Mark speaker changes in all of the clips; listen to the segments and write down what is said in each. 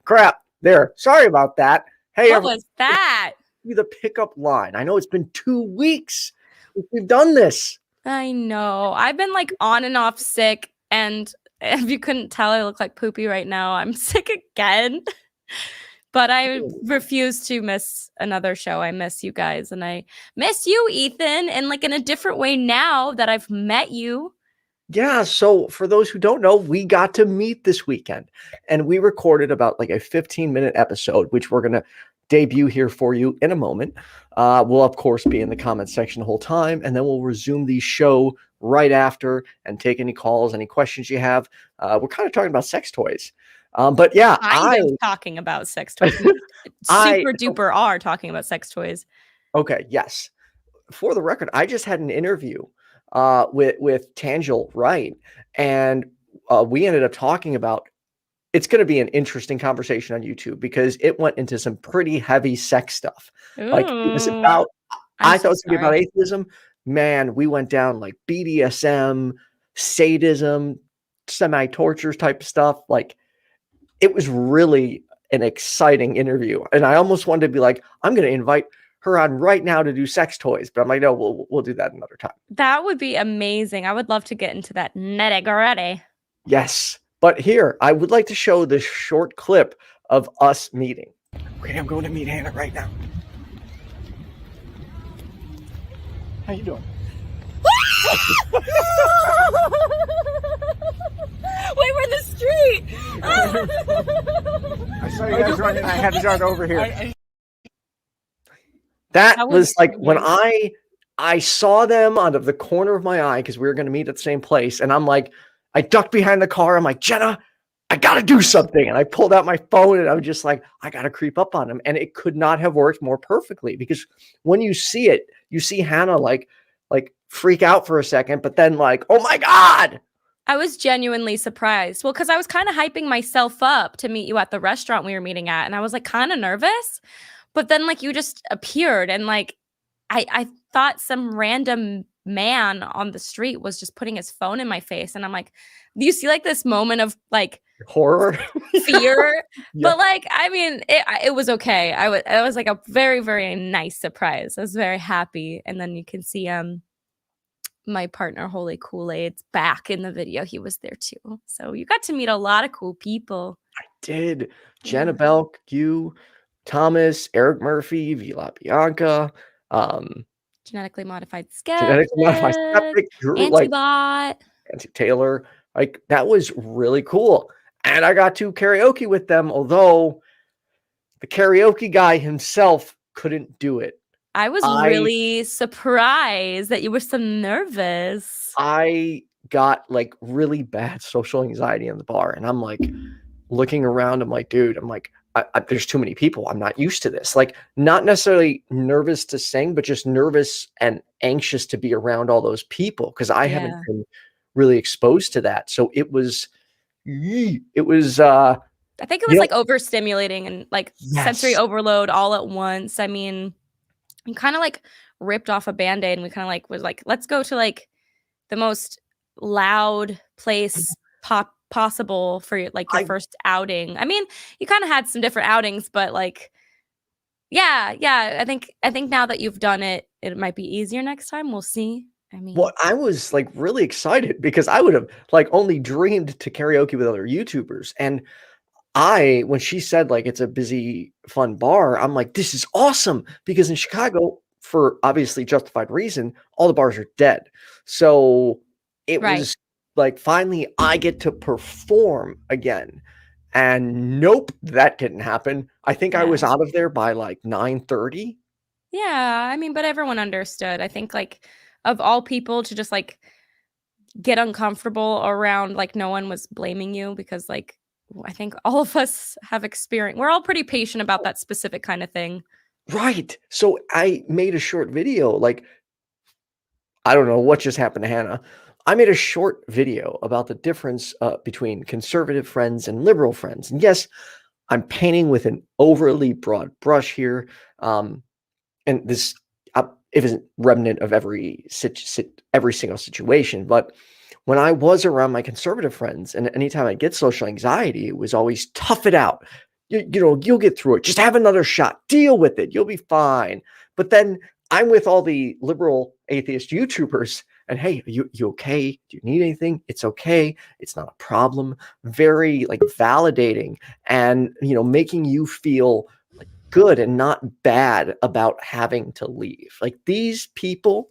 Speaker 1: Crap. There. Sorry about that. Hey,
Speaker 2: what was that?
Speaker 1: The pickup line. I know it's been 2 weeks since we've done this.
Speaker 2: I know. I've been like on and off sick, and if you couldn't tell, I look like poopy right now. I'm sick again. But I refuse to miss another show. I miss you guys, and I miss you, Ethan, and like in a different way now that I've met you.
Speaker 1: Yeah, so for those who don't know, we got to meet this weekend, and we recorded about like a 15-minute episode, which we're going to debut here for you in a moment. We'll, of course, be in the comment section the whole time, and then we'll resume the show right after and take any calls, any questions you have. We're kind of talking about sex toys. But yeah,
Speaker 2: I'm talking about sex toys. Super duper are talking about sex toys.
Speaker 1: Okay, yes. For the record, I just had an interview with Tangel Wright, and we ended up talking about. It's going to be an interesting conversation on YouTube because it went into some pretty heavy sex stuff.
Speaker 2: Ooh,
Speaker 1: like it was about. I thought it was going to be about atheism. Man, we went down like BDSM, sadism, semi-torture type of stuff. Like. It was really an exciting interview. And I almost wanted to be like, I'm going to invite her on right now to do sex toys. But I'm like, no, we'll do that another time. That
Speaker 2: would be amazing. I would love to get into that nitty-gritty.
Speaker 1: Yes. But here, I would like to show this short clip of us meeting. Okay, I'm going to meet Hannah right now. How you doing?
Speaker 2: Wait, we're in the street.
Speaker 1: I saw you guys running. I had to run over here. That was like when I saw them out of the corner of my eye because we were going to meet at the same place. And I'm like, I ducked behind the car. I'm like, Jenna, I got to do something. And I pulled out my phone and I was just like, I got to creep up on him. And it could not have worked more perfectly because when you see it, you see Hannah like freak out for a second, but then like, oh my God.
Speaker 2: I was genuinely surprised. Well, because I was kind of hyping myself up to meet you at the restaurant we were meeting at. And I was like kind of nervous. But then like you just appeared and like I thought some random man on the street was just putting his phone in my face. And I'm like, do you see like this moment of like
Speaker 1: horror,
Speaker 2: fear? Yeah. But like, I mean, it was okay. It was like a very, very nice surprise. I was very happy. And then you can see my partner, Holy Kool-Aid's back in the video. He was there too. So you got to meet a lot of cool people.
Speaker 1: I did. Jenna Belk, you, Thomas, Eric Murphy, Vila Bianca,
Speaker 2: genetically modified skeptic,
Speaker 1: Drew,
Speaker 2: Antibot,
Speaker 1: Nancy Taylor. Like that was really cool. And I got to karaoke with them, although the karaoke guy himself couldn't do it.
Speaker 2: I was really surprised that you were so nervous.
Speaker 1: I got like really bad social anxiety in the bar. And I'm like looking around. I'm like, dude, there's too many people. I'm not used to this. Like not necessarily nervous to sing, but just nervous and anxious to be around all those people. Cause I haven't been really exposed to that. So it was
Speaker 2: I think it was like overstimulating and like sensory overload all at once. I mean, you kind of like ripped off a Bandaid and we kind of like was like, let's go to like the most loud place possible for your first outing. I mean, you kind of had some different outings, but like, yeah. I think now that you've done it, it might be easier next time. We'll see. I mean,
Speaker 1: well, I was like really excited because I would have like only dreamed to karaoke with other YouTubers. And when she said like it's a busy, fun bar, I'm like, this is awesome because in Chicago, for obviously justified reason, all the bars are dead. So it was like finally I get to perform again. And nope, that didn't happen. I think I was out of there by like 9:30.
Speaker 2: Yeah, I mean, but everyone understood. I think like of all people to just like get uncomfortable around, like no one was blaming you because like I think all of us have experience. We're all pretty patient about that specific kind of thing.
Speaker 1: Right. So I made a short video. Like, I don't know what just happened to Hannah. I made a short video about the difference between conservative friends and liberal friends. And yes, I'm painting with an overly broad brush here. And this it isn't remnant of every single situation, but when I was around my conservative friends, and anytime I get social anxiety, it was always tough it out. You'll get through it. Just have another shot. Deal with it. You'll be fine. But then I'm with all the liberal atheist YouTubers, and hey, you okay? Do you need anything? It's okay. It's not a problem. Very like validating, and making you feel like good and not bad about having to leave. Like these people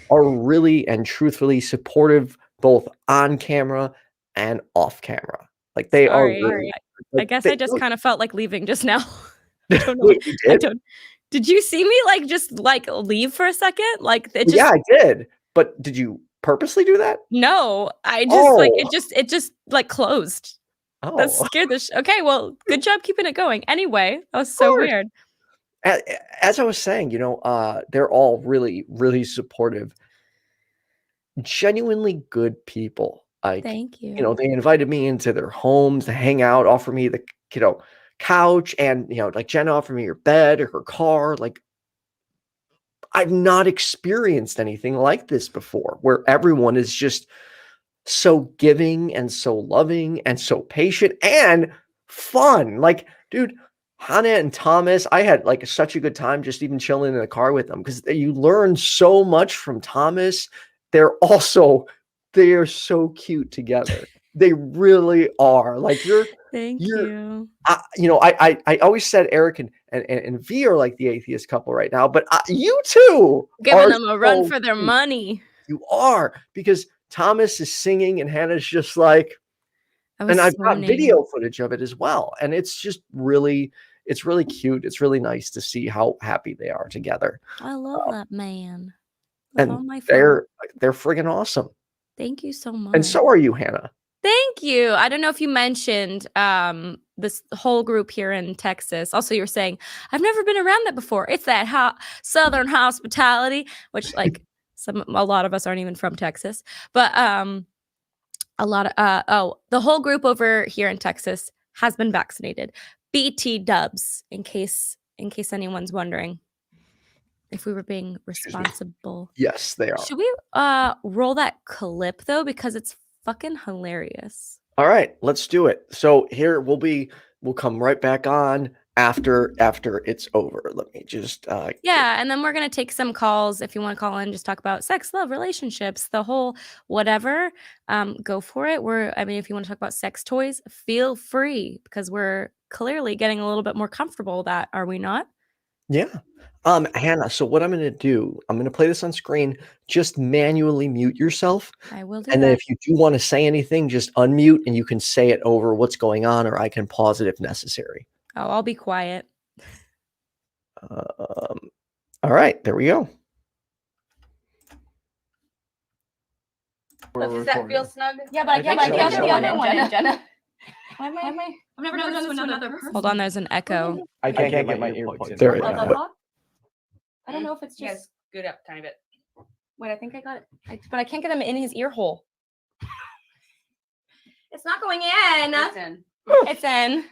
Speaker 1: are really and truthfully supportive both on camera and off camera. Like they are really,
Speaker 2: I guess I just kind of felt like leaving just now. I don't know.
Speaker 1: Wait, you did?
Speaker 2: Did you see me just leave for a second?
Speaker 1: Yeah, I did. But did you purposely do that?
Speaker 2: No, I just it just closed.
Speaker 1: Oh,
Speaker 2: that scared the okay, well, good job keeping it going. Anyway, that was so weird.
Speaker 1: As I was saying, they're all really, really supportive, genuinely good people.
Speaker 2: Thank you.
Speaker 1: They invited me into their homes to hang out, offer me the couch, and like Jenna offered me her bed or her car. Like I've not experienced anything like this before, where everyone is just so giving and so loving and so patient and fun. Like, dude, Hannah and Thomas, I had like such a good time just even chilling in the car with them, because you learn so much from Thomas. They are so cute together. They really are. Like
Speaker 2: Thank you.
Speaker 1: I always said Eric and V are like the atheist couple right now, but you two
Speaker 2: giving them a run for their money.
Speaker 1: You are, because Thomas is singing and Hannah's just like, and I've got video footage of it as well. And it's just really, it's really cute. It's really nice to see how happy they are together.
Speaker 2: I love that man.
Speaker 1: And they're friggin' awesome.
Speaker 2: Thank you so much.
Speaker 1: And so are you, Hannah.
Speaker 2: Thank you. I don't know if you mentioned this whole group here in Texas. Also, you were saying, I've never been around that before. It's that Southern hospitality, which a lot of us aren't even from Texas. But a lot of the whole group over here in Texas has been vaccinated. BT dubs, in case anyone's wondering if we were being responsible.
Speaker 1: Yes, they are.
Speaker 2: Should we roll that clip though, because it's fucking hilarious.
Speaker 1: All right, let's do it. So here we'll come right back on after it's over. Let me just
Speaker 2: and then we're gonna take some calls. If you want to call in, just talk about sex, love, relationships, the whole whatever. Go for it. If you want to talk about sex toys, feel free, because we're clearly getting a little bit more comfortable with that, are we not?
Speaker 1: Yeah. Hannah, so what I'm going to do, I'm going to play this on screen. Just manually mute yourself.
Speaker 2: I will do
Speaker 1: and then if you do want to say anything, just unmute and you can say it over what's going on, or I can pause it if necessary.
Speaker 2: Oh, I'll be quiet.
Speaker 1: All right, there we go.
Speaker 2: Does that feel snug? Yeah, but I can't the other one, Jenna. I've never done this to another person. Hold on, there's an echo.
Speaker 1: I can't get my earplugs in. There we go.
Speaker 2: I don't know if it's just good up tiny bit. Wait, I think I got it. But I can't get them in his ear hole. It's not going in. It's in. It's in.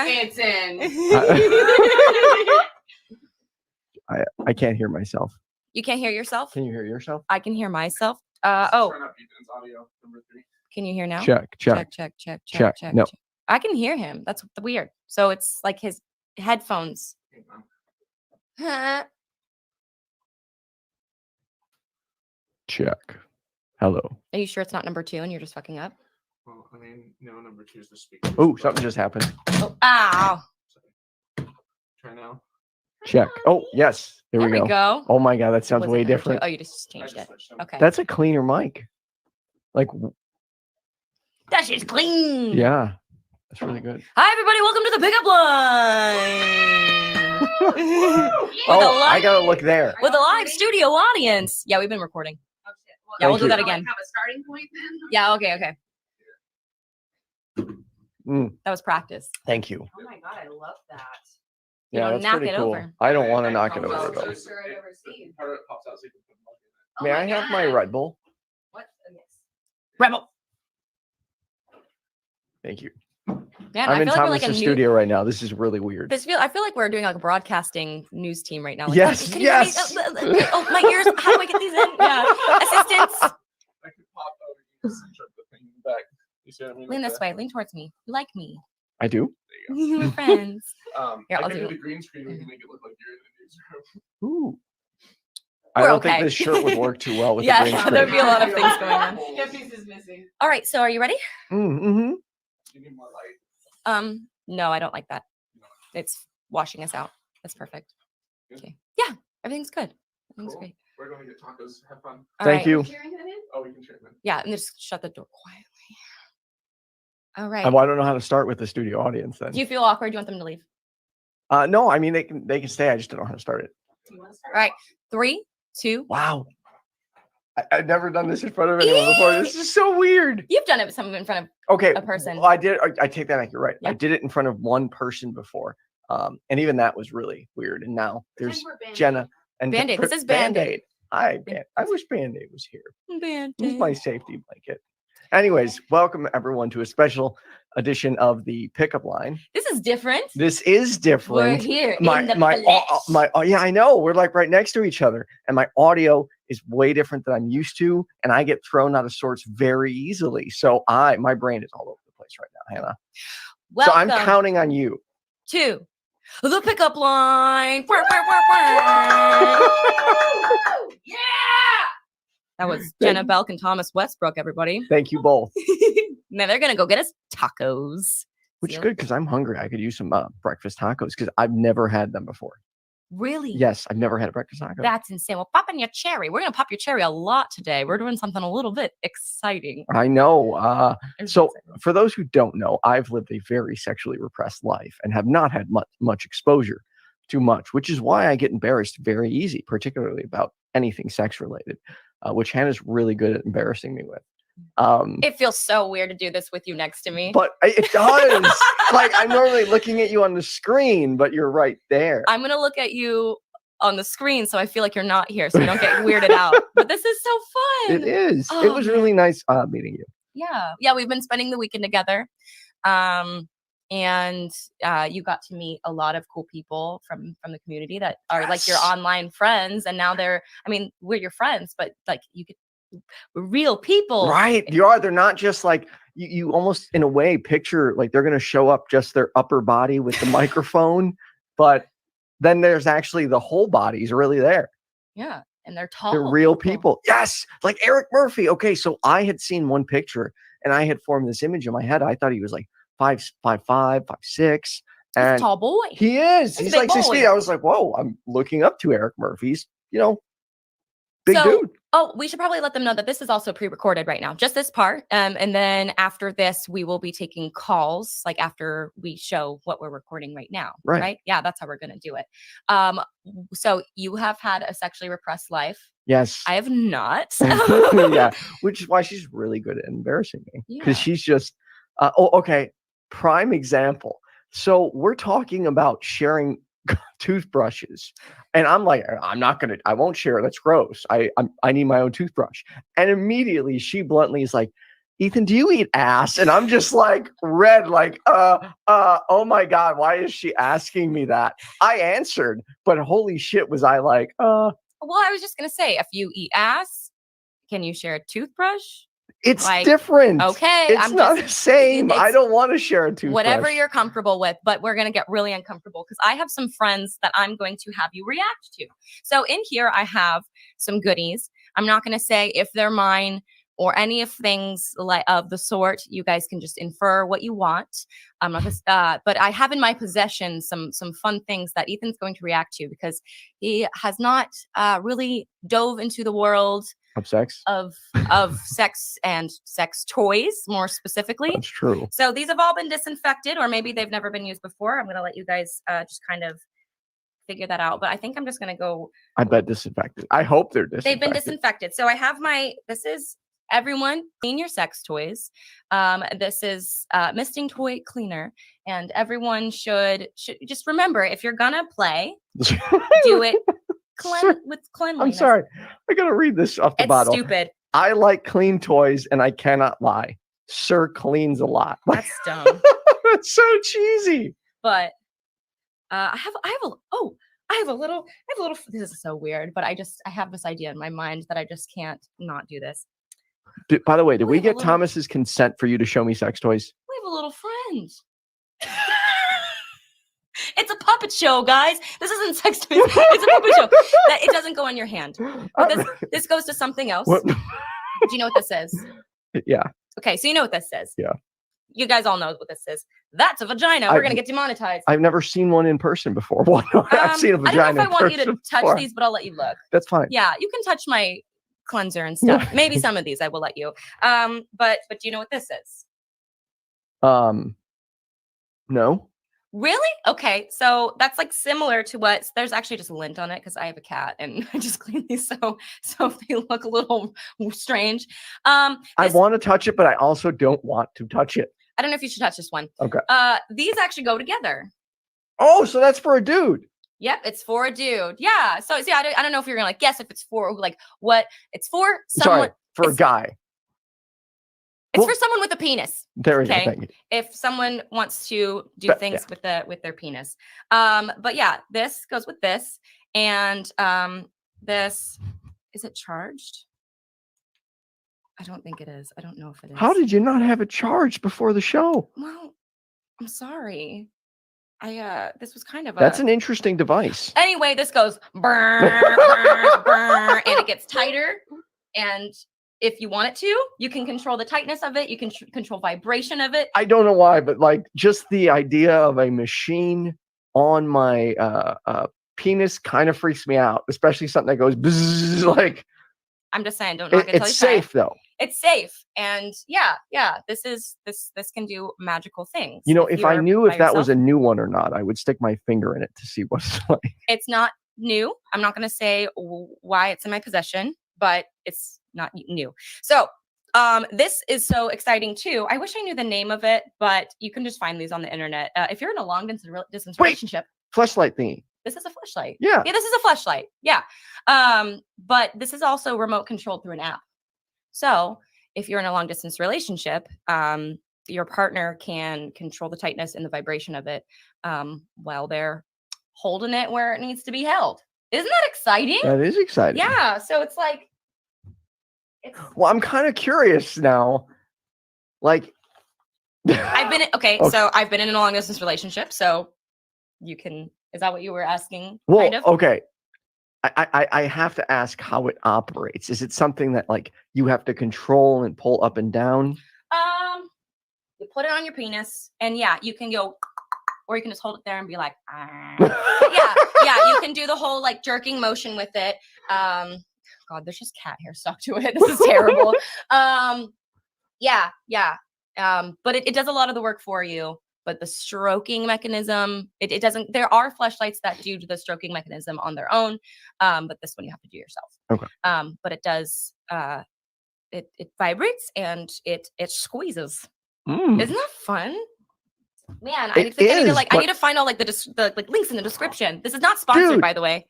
Speaker 2: It's in.
Speaker 1: I can't hear myself.
Speaker 2: You can't hear yourself?
Speaker 1: Can you hear yourself?
Speaker 2: I can hear myself. Can you hear now?
Speaker 1: Check. No.
Speaker 2: I can hear him. That's weird. So it's like his headphones.
Speaker 1: Check. Hello.
Speaker 2: Are you sure it's not number 2 and you're just fucking up?
Speaker 3: Well, no, number 2 is the speaker.
Speaker 1: Oh, something just happened.
Speaker 2: Oh, ow.
Speaker 3: Try now.
Speaker 1: Check. Oh, yes. There we
Speaker 2: go.
Speaker 1: Oh my God, that sounds way different.
Speaker 2: Oh, you just changed it. Okay.
Speaker 1: That's a cleaner mic. Like,
Speaker 2: that shit's clean.
Speaker 1: Yeah. That's really good.
Speaker 2: Hi, everybody. Welcome to the pickup line.
Speaker 1: I gotta look there.
Speaker 2: With a live studio audience. Yeah, we've been recording. Oh, shit. Well, yeah, we'll do that again.
Speaker 4: Have a starting point then?
Speaker 2: Yeah, okay. That was practice.
Speaker 1: Thank you.
Speaker 4: Oh my God, I love that.
Speaker 1: Yeah, that's pretty cool.
Speaker 2: Over.
Speaker 1: I don't want to knock it over though. May I have my Red Bull?
Speaker 4: What? Yes.
Speaker 2: Rebel.
Speaker 1: Thank you.
Speaker 2: Man,
Speaker 1: I'm
Speaker 2: I
Speaker 1: in
Speaker 2: feel like we're like a
Speaker 1: Thomas's
Speaker 2: new.
Speaker 1: studio right now. This is really weird.
Speaker 2: I feel like we're doing like a broadcasting news team right now. Like,
Speaker 1: Yes,
Speaker 2: can you hear me?
Speaker 1: yes.
Speaker 2: Oh, my ears. How do I get these in? Yeah. Assistance.
Speaker 3: I could pop over and cinch up the thing back. You see what I mean?
Speaker 2: Lean
Speaker 3: Like
Speaker 2: this
Speaker 3: that.
Speaker 2: way. Lean towards me. You like me.
Speaker 1: I do.
Speaker 2: We're friends. Here,
Speaker 3: I
Speaker 2: I'll
Speaker 3: can
Speaker 2: do
Speaker 3: do
Speaker 2: it.
Speaker 3: the green screen. We can make it look like you're in the newsroom.
Speaker 1: Ooh. I
Speaker 2: We're
Speaker 1: don't
Speaker 2: okay.
Speaker 1: think this shirt would work too well with
Speaker 2: Yeah,
Speaker 1: the green
Speaker 2: there'd
Speaker 1: screen.
Speaker 2: be a lot of things going on.
Speaker 4: Your piece is missing.
Speaker 2: All right. So are you ready?
Speaker 1: Mm-hmm.
Speaker 3: You need more light.
Speaker 2: No, I don't like that. It's washing us out. That's perfect. Okay. Yeah, everything's good. Everything's
Speaker 3: Cool.
Speaker 2: great.
Speaker 3: We're going to get tacos. Have fun.
Speaker 2: All
Speaker 1: Thank
Speaker 2: right.
Speaker 1: you.
Speaker 3: Oh, we can share them.
Speaker 2: Yeah, and just shut the door quietly. All right.
Speaker 1: Well, I don't know how to start with the studio audience then.
Speaker 2: Do you feel awkward? Do you want them to leave?
Speaker 1: No, I mean they can stay. I just don't know how to start it.
Speaker 2: All right. 3, 2.
Speaker 1: Wow. I've never done this in front of anyone before. This is so weird.
Speaker 2: You've done it with someone in front of.
Speaker 1: Okay.
Speaker 2: A person.
Speaker 1: Well, I did. I take that back. You're right.
Speaker 2: Yeah.
Speaker 1: I did it in front of one person before. And even that was really weird. And now there's Jenna and
Speaker 2: Bandaid. This is Bandaid.
Speaker 1: Hi, I wish Bandaid was here.
Speaker 2: Bandaid.
Speaker 1: He's my safety blanket. Anyways, welcome everyone to a special edition of the pickup line.
Speaker 2: This is different.
Speaker 1: This is
Speaker 2: We're
Speaker 1: different.
Speaker 2: here in the
Speaker 1: Yeah, I know. We're like right next to each other, and my audio is way different than I'm used to, and I get thrown out of sorts very easily. So my brain is all over the place right now, Hannah.
Speaker 2: Welcome
Speaker 1: So I'm counting on you.
Speaker 2: to the pickup line. Yeah. That was Jenna Belk and Thomas Westbrook, everybody.
Speaker 1: Thank you both.
Speaker 2: Now they're gonna go get us tacos.
Speaker 1: Which is good because I'm hungry. I could use some breakfast tacos because I've never had them before.
Speaker 2: Really?
Speaker 1: Yes, I've never had a breakfast taco.
Speaker 2: That's insane. Well, pop in your cherry. We're gonna pop your cherry a lot today. We're doing something a little bit exciting.
Speaker 1: I know. So
Speaker 2: Exciting.
Speaker 1: for those who don't know, I've lived a very sexually repressed life and have not had much exposure to much, which is why I get embarrassed very easy, particularly about anything sex related, which Hannah's really good at embarrassing me with.
Speaker 2: It feels so weird to do this with you next to me.
Speaker 1: But it does. Like I'm normally looking at you on the screen, but you're right there.
Speaker 2: I'm gonna look at you on the screen so I feel like you're not here, so you don't get weirded out. But this is so fun.
Speaker 1: It is.
Speaker 2: Oh,
Speaker 1: it was really nice meeting you.
Speaker 2: Yeah, we've been spending the weekend together. And you got to meet a lot of cool people from the community that are like your online friends, and now we're your friends, but like you could real people.
Speaker 1: Right. You are. They're not just like you almost in a way picture like they're gonna show up just their upper body with the microphone, but then there's actually the whole body's really there.
Speaker 2: Yeah. And they're tall.
Speaker 1: They're real people. Yes. Like Eric Murphy. Okay. So I had seen one picture and I had formed this image in my head. I thought he was like 5'5", 5'6".
Speaker 2: He's a tall boy.
Speaker 1: He is.
Speaker 2: He's
Speaker 1: He's
Speaker 2: a
Speaker 1: like
Speaker 2: big
Speaker 1: 6
Speaker 2: boy.
Speaker 1: feet. I was like, whoa, I'm looking up to Eric Murphy's, big dude.
Speaker 2: Oh, we should probably let them know that this is also pre-recorded right now, just this part. And then after this, we will be taking calls, like after we show what we're recording right now. Right? Yeah, that's how we're going to do it. So you have had a sexually repressed life.
Speaker 1: Yes.
Speaker 2: I have not.
Speaker 1: Yeah. Which is why she's really good at embarrassing me. Because she's just, okay. Prime example. So we're talking about sharing toothbrushes. And I'm like, I won't share. That's gross. I need my own toothbrush. And immediately she bluntly is like, Ethan, do you eat ass? And I'm just like red, like, oh my God, why is she asking me that? I answered, but holy shit, was I like,
Speaker 2: Well, I was just going to say, if you eat ass, can you share a toothbrush?
Speaker 1: It's like, different.
Speaker 2: Okay.
Speaker 1: It's not the same. I don't want to share a toothbrush.
Speaker 2: Whatever you're comfortable with, but we're going to get really uncomfortable because I have some friends that I'm going to have you react to. So in here, I have some goodies. I'm not going to say if they're mine or any of things like of the sort. You guys can just infer what you want. I'm not gonna, but I have in my possession some fun things that Ethan's going to react to because he has not really dove into the world
Speaker 1: of sex,
Speaker 2: of sex and sex toys, more specifically.
Speaker 1: That's true.
Speaker 2: So these have all been disinfected, or maybe they've never been used before. I'm going to let you guys just kind of figure that out. But I think I'm just going to go.
Speaker 1: I bet disinfected. I hope they're disinfected.
Speaker 2: They've been disinfected. So I have this is everyone clean your sex toys. This is misting toy cleaner. And everyone should just remember, if you're going to play, do it with cleanliness.
Speaker 1: I'm sorry. I got to read this off the bottle.
Speaker 2: It's stupid.
Speaker 1: I like clean toys and I cannot lie. Sir cleans a lot.
Speaker 2: That's dumb.
Speaker 1: That's so cheesy.
Speaker 2: But I have a little, this is so weird, but I have this idea in my mind that I just can't not do this.
Speaker 1: By the way, did we get Thomas's consent for you to show me sex toys?
Speaker 2: We have a little friend. It's a puppet show, guys. This isn't sex toys. It's a puppet show. It doesn't go on your hand. But this goes to something else. Do you know what this is?
Speaker 1: Yeah.
Speaker 2: Okay, so you know what this is.
Speaker 1: Yeah.
Speaker 2: You guys all know what this is. That's a vagina. We're going to get demonetized.
Speaker 1: I've never seen one in person before. Why not? I've seen a vagina.
Speaker 2: I don't know if I want you to touch these, but I'll let you look.
Speaker 1: That's fine.
Speaker 2: Yeah, you can touch my cleanser and stuff. Maybe some of these I will let you. But do you know what this is?
Speaker 1: No.
Speaker 2: Really? Okay, so that's like similar to what there's actually just lint on it because I have a cat and I just cleaned these, so if they look a little strange.
Speaker 1: I want to touch it, but I also don't want to touch it.
Speaker 2: I don't know if you should touch this one.
Speaker 1: Okay.
Speaker 2: These actually go together.
Speaker 1: Oh, so that's for a dude.
Speaker 2: Yep, it's for a dude. Yeah. So see, I don't know if you're gonna like guess if it's for like what it's for. Someone
Speaker 1: for a guy.
Speaker 2: It's for someone with a penis.
Speaker 1: There we go. Thank you.
Speaker 2: If someone wants to do things with their penis. But yeah, this goes with this, and this is it charged? I don't think it is. I don't know if it is.
Speaker 1: How did you not have it charged before the show?
Speaker 2: Well, I'm sorry. This was kind of
Speaker 1: That's an interesting device.
Speaker 2: Anyway, this goes brr, brr, brr, and it gets tighter. And if you want it to, you can control the tightness of it. You can control vibration of it.
Speaker 1: I don't know why, but like just the idea of a machine on my penis kind of freaks me out, especially something that goes bzzz, like.
Speaker 2: I'm just saying, don't knock it.
Speaker 1: It's safe though.
Speaker 2: It's safe, and yeah. This can do magical things.
Speaker 1: You know, if I knew if that was a new one or not, I would stick my finger in it to see what it's like.
Speaker 2: It's not new. I'm not going to say why it's in my possession, but it's not new. So this is so exciting too. I wish I knew the name of it, but you can just find these on the internet. If you're in a long distance relationship.
Speaker 1: Fleshlight thingy.
Speaker 2: This is a fleshlight.
Speaker 1: Yeah.
Speaker 2: Yeah, this is a fleshlight. Yeah. But this is also remote controlled through an app. So if you're in a long distance relationship, your partner can control the tightness and the vibration of it while they're holding it where it needs to be held. Isn't that exciting?
Speaker 1: That is exciting.
Speaker 2: Yeah. So it's like.
Speaker 1: Well, I'm kind of curious now. Like.
Speaker 2: I've been so I've been in a long distance relationship. So you can. Is that what you were asking?
Speaker 1: Well,
Speaker 2: kind of?
Speaker 1: Okay. I have to ask how it operates. Is it something that like you have to control and pull up and down?
Speaker 2: You put it on your penis, and yeah, you can go, or you can just hold it there and be like, yeah, you can do the whole like jerking motion with it. God, there's just cat hair stuck to it. This is terrible. But it does a lot of the work for you. But the stroking mechanism, it doesn't. There are fleshlights that do the stroking mechanism on their own, but this one you have to do yourself.
Speaker 1: Okay.
Speaker 2: But it does. It vibrates and it squeezes. Isn't that fun? Man, I need to find all like the like links in the description. This is not sponsored, by the way.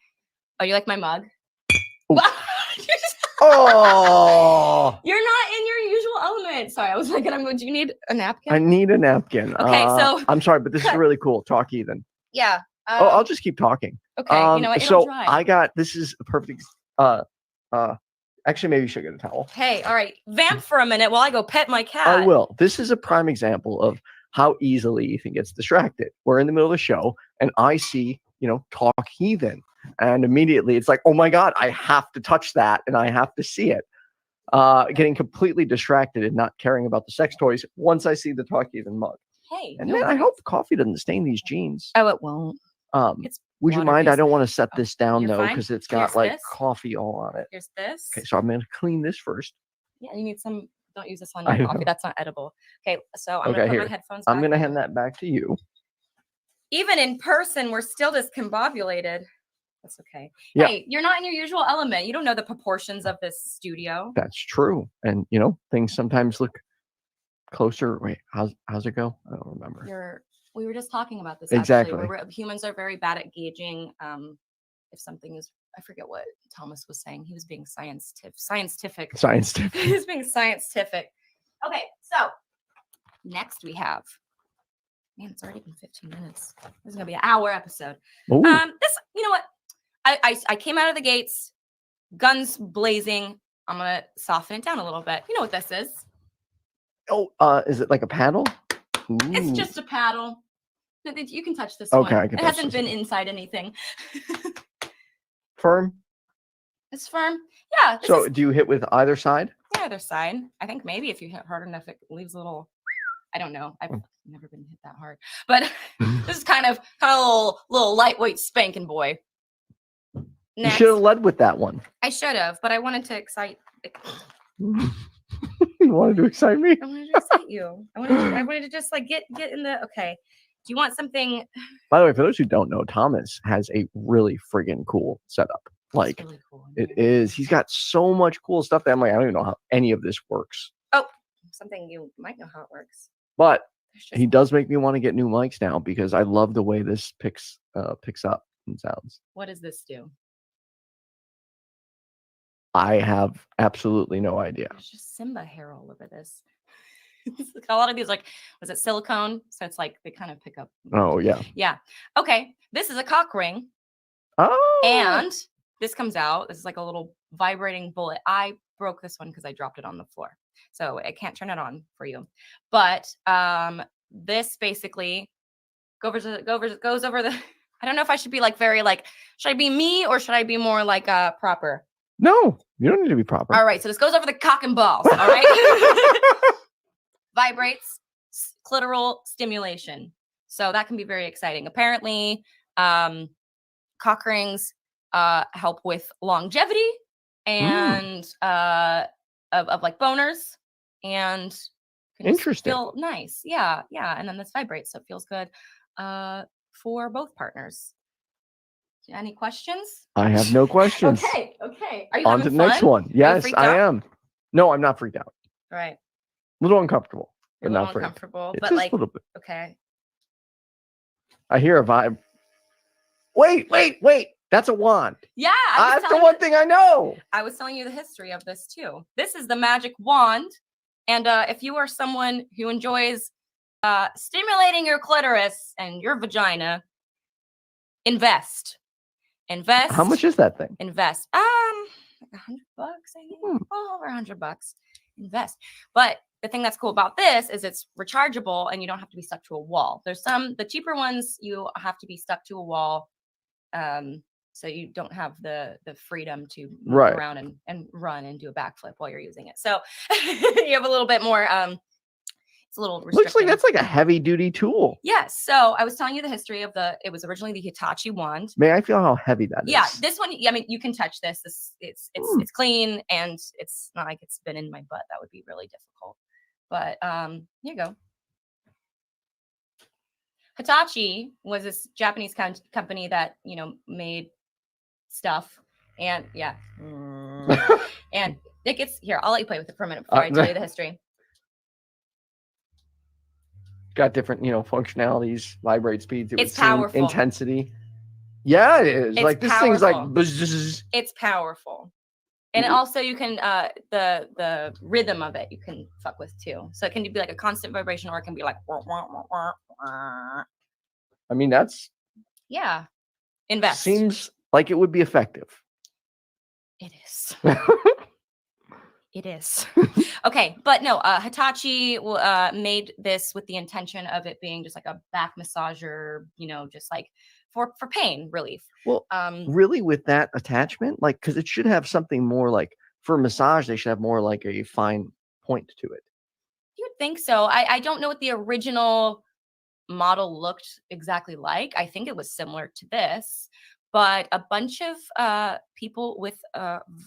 Speaker 2: Oh, you like my mug?
Speaker 1: Oh,
Speaker 2: you're not in your usual element. Sorry, I was like, do you need a napkin?
Speaker 1: I need a napkin.
Speaker 2: Okay, so
Speaker 1: I'm sorry, but this is really cool. Talk, Ethan.
Speaker 2: Yeah.
Speaker 1: I'll just keep talking.
Speaker 2: Okay. You know what?
Speaker 1: So this is a perfect. Actually, maybe you should get a towel.
Speaker 2: Hey, all right. Vamp for a minute while I go pet my cat.
Speaker 1: I will. This is a prime example of how easily Ethan gets distracted. We're in the middle of the show, and I see, Talk Heathen. And immediately it's like, oh my God, I have to touch that and I have to see it. Getting completely distracted and not caring about the sex toys once I see the Talk Heathen mug.
Speaker 2: Hey.
Speaker 1: And then I hope the coffee doesn't stain these jeans.
Speaker 2: Oh, it won't.
Speaker 1: Would you mind? I don't want to set this down though, because it's got
Speaker 2: Here's
Speaker 1: coffee all on it.
Speaker 2: Here's this.
Speaker 1: Okay, so I'm going to clean this first.
Speaker 2: Yeah, you need some. Don't use this on your coffee. That's not edible. Okay, so I'm going to put my headphones back.
Speaker 1: I'm going to hand that back to you.
Speaker 2: Even in person, we're still discombobulated. That's okay.
Speaker 1: Yeah.
Speaker 2: Hey, you're not in your usual element. You don't know the proportions of this studio.
Speaker 1: That's true. And, things sometimes look closer. Wait, how's it go? I don't remember.
Speaker 2: We were just talking about this.
Speaker 1: Exactly.
Speaker 2: Actually. Humans are very bad at gauging if something is, I forget what Thomas was saying. He was being scientific.
Speaker 1: Scientific.
Speaker 2: He was being scientific. Okay, so next we have, man, it's already been 15 minutes. This is gonna be an hour episode.
Speaker 1: Ooh.
Speaker 2: This, you know what? I came out of the gates, guns blazing. I'm gonna soften it down a little bit. You know what this is?
Speaker 1: Oh, is it like a paddle?
Speaker 2: It's
Speaker 1: Ooh.
Speaker 2: just a paddle. You can touch this
Speaker 1: Okay,
Speaker 2: one.
Speaker 1: I can
Speaker 2: It
Speaker 1: touch
Speaker 2: hasn't
Speaker 1: this
Speaker 2: been
Speaker 1: one.
Speaker 2: inside anything.
Speaker 1: Firm.
Speaker 2: It's firm. Yeah. This
Speaker 1: So
Speaker 2: is
Speaker 1: do you hit with either side?
Speaker 2: the other side. I think maybe if you hit hard enough, it leaves a little. I don't know. I've never been hit that hard, but this is kind of a little lightweight spanking boy.
Speaker 1: You
Speaker 2: Next,
Speaker 1: should have led with that one.
Speaker 2: I should have, but I wanted to excite.
Speaker 1: You wanted to excite me?
Speaker 2: I wanted to excite you. I wanted to just like get in the. Okay. Do you want something?
Speaker 1: By the way, for those who don't know, Thomas has a really friggin' cool setup. Like,
Speaker 2: It's really cool.
Speaker 1: it is. He's got so much cool stuff that I'm like, I don't even know how any of this works.
Speaker 2: Oh, something you might know how it works.
Speaker 1: But
Speaker 2: There's just-
Speaker 1: he does make me want to get new mics now because I love the way this picks up and sounds.
Speaker 2: What does this do?
Speaker 1: I have absolutely no idea.
Speaker 2: There's just Simba hair all over this. A lot of these, like, was it silicone? So it's like they kind of pick up.
Speaker 1: Oh yeah.
Speaker 2: Yeah. Okay. This is a cock ring.
Speaker 1: Oh.
Speaker 2: And this comes out. This is like a little vibrating bullet. I broke this one because I dropped it on the floor. So I can't turn it on for you. But this basically goes over the. I don't know if I should be like very like, should I be me or should I be more like proper?
Speaker 1: No, you don't need to be proper.
Speaker 2: All right. So this goes over the cock and balls. All right. Vibrates, clitoral stimulation. So that can be very exciting. Apparently, cock rings help with longevity and of like boners and can just
Speaker 1: Interesting.
Speaker 2: feel nice. Yeah. And then this vibrates, so it feels good for both partners. Any questions?
Speaker 1: I have no questions.
Speaker 2: Okay. Are you
Speaker 1: On to
Speaker 2: having
Speaker 1: the next
Speaker 2: fun?
Speaker 1: one. Yes,
Speaker 2: freaked
Speaker 1: I
Speaker 2: out?
Speaker 1: am. No, I'm not freaked out.
Speaker 2: All right.
Speaker 1: A little uncomfortable,
Speaker 2: You're
Speaker 1: but
Speaker 2: a
Speaker 1: not
Speaker 2: little
Speaker 1: freaked.
Speaker 2: uncomfortable,
Speaker 1: It's
Speaker 2: but
Speaker 1: just
Speaker 2: like,
Speaker 1: a little bit.
Speaker 2: okay.
Speaker 1: I hear a vibe. Wait. That's a wand.
Speaker 2: Yeah.
Speaker 1: That's the one thing I know.
Speaker 2: I was telling you the history of this too. This is the magic wand. And if you are someone who enjoys stimulating your clitoris and your vagina, invest.
Speaker 1: How much is that thing?
Speaker 2: Invest. Like $100, I think. Well, over $100. Invest. But the thing that's cool about this is it's rechargeable and you don't have to be stuck to a wall. There's the cheaper ones you have to be stuck to a wall. So you don't have the freedom to move around and run and do a backflip while you're using it. So you have a little bit more it's a little restricting.
Speaker 1: Looks like that's like a heavy duty tool.
Speaker 2: Yes. So I was telling you the history of it was originally the Hitachi wand.
Speaker 1: May I feel how heavy that is?
Speaker 2: Yeah, this one, I mean, you can touch this. It's clean and it's not like it's been in my butt. That would be really difficult. But here you go. Hitachi was this Japanese company that, made stuff. And yeah. And it gets here. I'll let you play with it for a minute before I tell you the history.
Speaker 1: Got different, functionalities, vibrate speeds.
Speaker 2: It's powerful.
Speaker 1: Intensity. Yeah, it is.
Speaker 2: It's
Speaker 1: like this thing's like.
Speaker 2: powerful.
Speaker 1: Bzzz.
Speaker 2: It's powerful. And also you can the rhythm of it you can fuck with too. So it can be like a constant vibration or it can be like
Speaker 1: I mean, that's
Speaker 2: invest.
Speaker 1: seems like it would be effective.
Speaker 2: It is. It is. Okay, but no, Hitachi made this with the intention of it being just like a back massager, just like for pain relief.
Speaker 1: Well, really with that attachment, like, because it should have something more like for massage, they should have more like a fine point to it.
Speaker 2: You would think so. I don't know what the original model looked exactly like. I think it was similar to this. But a bunch of people with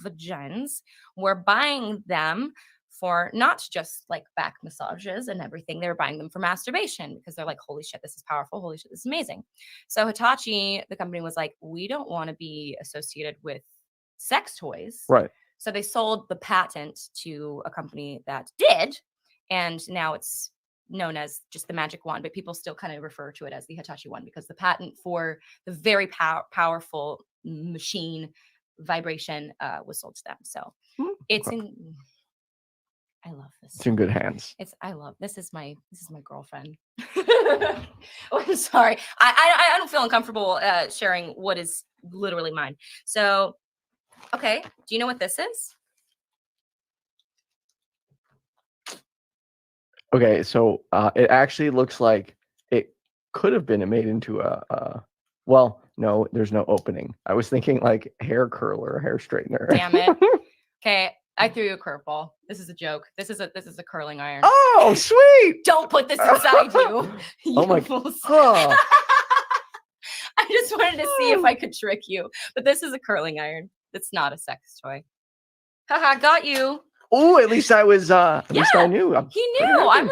Speaker 2: vaginas were buying them for not just like back massages and everything. They were buying them for masturbation because they're like, holy shit, this is powerful. Holy shit, this is amazing. So Hitachi, the company, was like, we don't want to be associated with sex toys.
Speaker 1: Right.
Speaker 2: So they sold the patent to a company that did. And now it's known as just the magic wand, but people still kind of refer to it as the Hitachi wand because the patent for the very powerful machine vibration was sold to them. So it's in I love this.
Speaker 1: It's in good hands.
Speaker 2: This is my girlfriend. Oh, I'm sorry. I don't feel uncomfortable sharing what is literally mine. So, okay. Do you know what this is?
Speaker 1: Okay, so it actually looks like it could have been made into a well, no, there's no opening. I was thinking like hair curler, hair straightener.
Speaker 2: Damn it. Okay, I threw you a curveball. This is a joke. This is a curling iron.
Speaker 1: Oh, sweet!
Speaker 2: Don't put this inside you.
Speaker 1: Oh my
Speaker 2: fools.
Speaker 1: huh.
Speaker 2: I just wanted to see if I could trick you. But this is a curling iron. It's not a sex toy. Haha, got you.
Speaker 1: Oh, at least I was at least I knew.
Speaker 2: He knew. I'm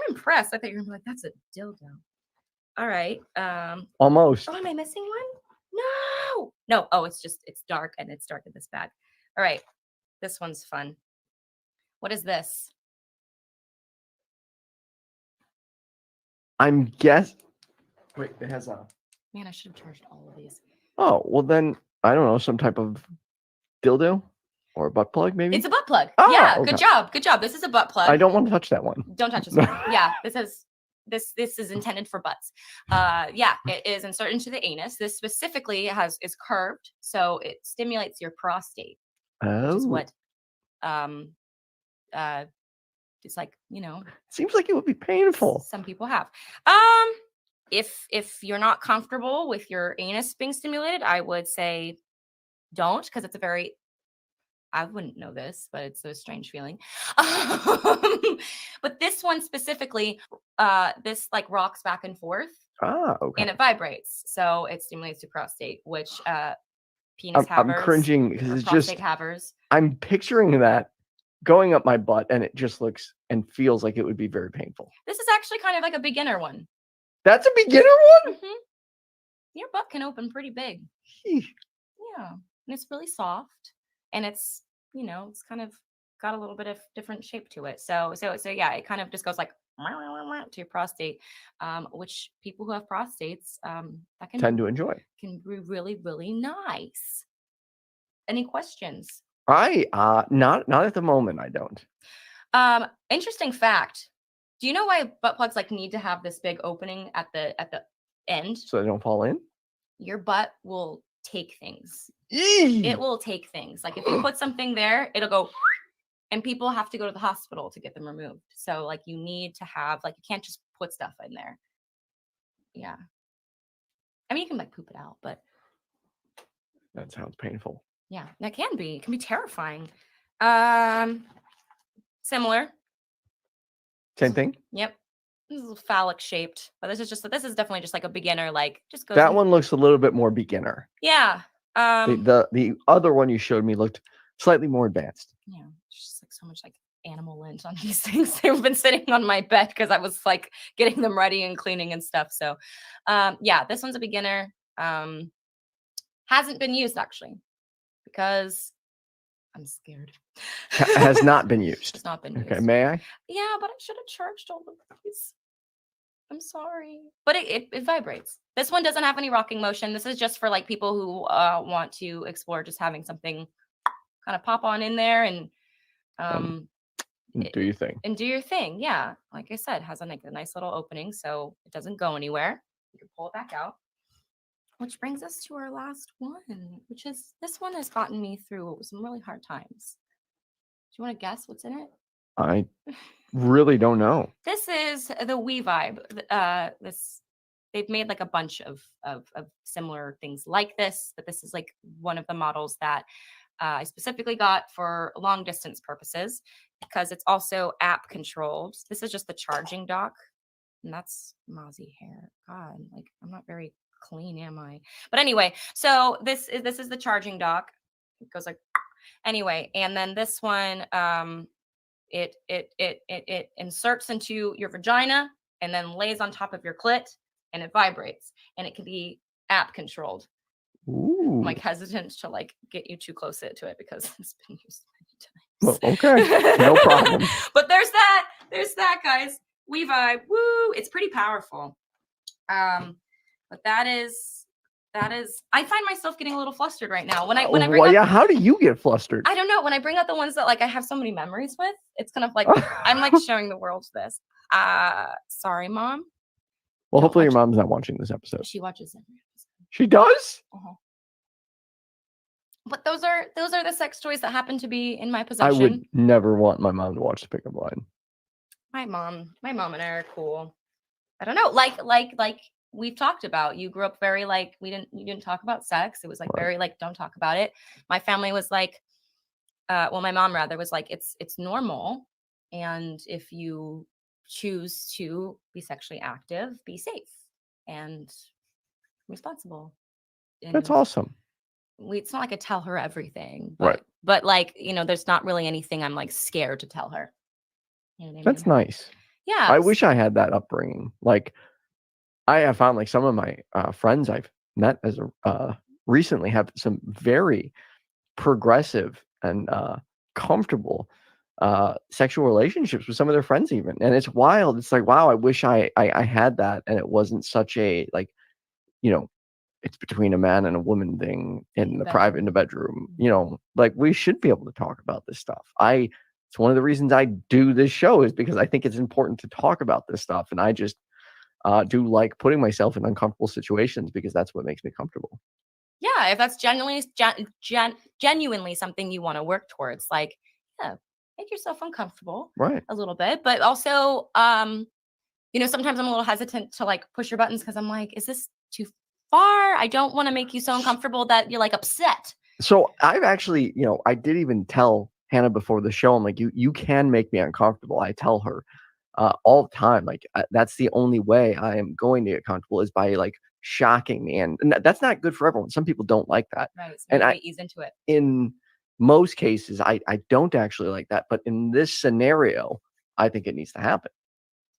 Speaker 2: impressed. I thought you were gonna be like, that's a dildo. All right.
Speaker 1: Almost.
Speaker 2: Oh, am I missing one? No. Oh, it's dark and it's dark in this bag. All right. This one's fun. What is this?
Speaker 1: I'm guess. Wait, it has a.
Speaker 2: Man, I should have charged all of these.
Speaker 1: Oh, well then I don't know, some type of dildo or a butt plug, maybe.
Speaker 2: It's a butt plug.
Speaker 1: Oh,
Speaker 2: yeah,
Speaker 1: okay.
Speaker 2: Good job. This is a butt plug.
Speaker 1: I don't want to touch that one.
Speaker 2: Don't touch this one. Yeah, this is intended for butts. Yeah, it is inserted into the anus. This specifically is curved, so it stimulates your prostate.
Speaker 1: Oh.
Speaker 2: Which is what it's like,
Speaker 1: Seems like it would be painful.
Speaker 2: some people have. If you're not comfortable with your anus being stimulated, I would say don't, because it's I wouldn't know this, but it's a strange feeling. But this one specifically, this like rocks back and forth.
Speaker 1: Ah, okay.
Speaker 2: And it vibrates, so it stimulates your prostate, which penis havers.
Speaker 1: I'm cringing because it's
Speaker 2: prostate
Speaker 1: just.
Speaker 2: havers.
Speaker 1: I'm picturing that going up my butt, and it just looks and feels like it would be very painful.
Speaker 2: This is actually kind of like a beginner one.
Speaker 1: That's a beginner one.
Speaker 2: Mm-hmm. Your butt can open pretty big.
Speaker 1: Eesh.
Speaker 2: Yeah, and it's really soft, and it's it's kind of got a little bit of different shape to it. So yeah, it kind of just goes like to your prostate, which people who have prostates that can
Speaker 1: Tend to enjoy.
Speaker 2: Can be really, really nice. Any questions?
Speaker 1: Not at the moment. I don't.
Speaker 2: Interesting fact. Do you know why butt plugs need to have this big opening at the end?
Speaker 1: So they don't fall in.
Speaker 2: Your butt will take things.
Speaker 1: Eee!
Speaker 2: It will take things. Like if you put something there, it'll go, and people have to go to the hospital to get them removed. So you need to have you can't just put stuff in there. Yeah. I mean, you can poop it out, but
Speaker 1: that sounds painful.
Speaker 2: Yeah, that can be. It can be terrifying. Similar.
Speaker 1: Same thing.
Speaker 2: Yep. This is phallic shaped, but this is definitely just a beginner. Just go.
Speaker 1: That one looks a little bit more beginner.
Speaker 2: Yeah.
Speaker 1: The other one you showed me looked slightly more advanced.
Speaker 2: Yeah, just so much animal lint on these things. They've been sitting on my bed because I was getting them ready and cleaning and stuff. So, yeah, this one's a beginner. Hasn't been used actually because I'm scared.
Speaker 1: Has not been used.
Speaker 2: It's not been used.
Speaker 1: Okay, may I?
Speaker 2: Yeah, but I should have charged all of these. I'm sorry. But it vibrates. This one doesn't have any rocking motion. This is just for people who want to explore just having something kind of pop on in there and
Speaker 1: do your thing.
Speaker 2: And do your thing. Yeah. Like I said, has a nice little opening so it doesn't go anywhere. You can pull it back out. Which brings us to our last one, which is this one has gotten me through some really hard times. Do you want to guess what's in it?
Speaker 1: I really don't know.
Speaker 2: This is the We Vibe. They've made a bunch of similar things like this, but this is one of the models that I specifically got for long distance purposes because it's also app controlled. This is just the charging dock, and that's Mozzie hair. God, I'm not very clean, am I? But anyway, so this is the charging dock. It goes anyway, and then this one it inserts into your vagina and then lays on top of your clit and it vibrates and it can be app controlled.
Speaker 1: Ooh.
Speaker 2: I'm hesitant to get you too close to it because it's been used
Speaker 1: Well,
Speaker 2: many times.
Speaker 1: okay, no problem.
Speaker 2: But there's that, guys. We Vibe. Woo! It's pretty powerful. But that is That is, I find myself getting a little flustered right now. When I
Speaker 1: Well,
Speaker 2: bring up,
Speaker 1: yeah, how do you get flustered?
Speaker 2: I don't know. When I bring up the ones that like I have so many memories with, it's kind of like I'm like showing the world this. Sorry, Mom.
Speaker 1: Well,
Speaker 2: Don't
Speaker 1: hopefully your
Speaker 2: watch-
Speaker 1: mom's not watching this episode.
Speaker 2: She watches every episode.
Speaker 1: She does?
Speaker 2: But those are the sex toys that happen to be in my
Speaker 1: I
Speaker 2: possession.
Speaker 1: would never want my mom to watch the pickup line.
Speaker 2: My mom and I are cool. I don't know. Like we've talked about, you grew up very like you didn't talk about sex. It was like very like don't talk about it. My family was like my mom rather was like it's normal, and if you choose to be sexually active, be safe and responsible.
Speaker 1: That's awesome.
Speaker 2: It's not like I tell her everything,
Speaker 1: Right.
Speaker 2: but like, there's not really anything I'm like scared to tell her. You know what I mean?
Speaker 1: That's nice.
Speaker 2: Yeah.
Speaker 1: I wish I had that upbringing. Like, I have found like some of my friends I've met as recently have some very progressive and comfortable sexual relationships with some of their friends even. And it's wild. It's like, wow, I wish I had that, and it wasn't such a like, it's between a man and a woman thing in the bedroom. Like we should be able to talk about this stuff. It's one of the reasons I do this show is because I think it's important to talk about this stuff. And I just do like putting myself in uncomfortable situations because that's what makes me comfortable.
Speaker 2: Yeah. If that's genuinely something you want to work towards, like, yeah, make yourself uncomfortable a little bit, but also, sometimes I'm a little hesitant to like push your buttons because I'm like, is this too far? I don't want to make you so uncomfortable that you're like upset.
Speaker 1: So I've actually, I did even tell Hannah before the show, I'm like, you can make me uncomfortable. I tell her all the time, like that's the only way I am going to get comfortable is by like shocking me, and that's not good for everyone. Some people don't like that,
Speaker 2: right? So
Speaker 1: and I
Speaker 2: ease into it.
Speaker 1: In most cases, I don't actually like that, but in this scenario, I think it needs to happen.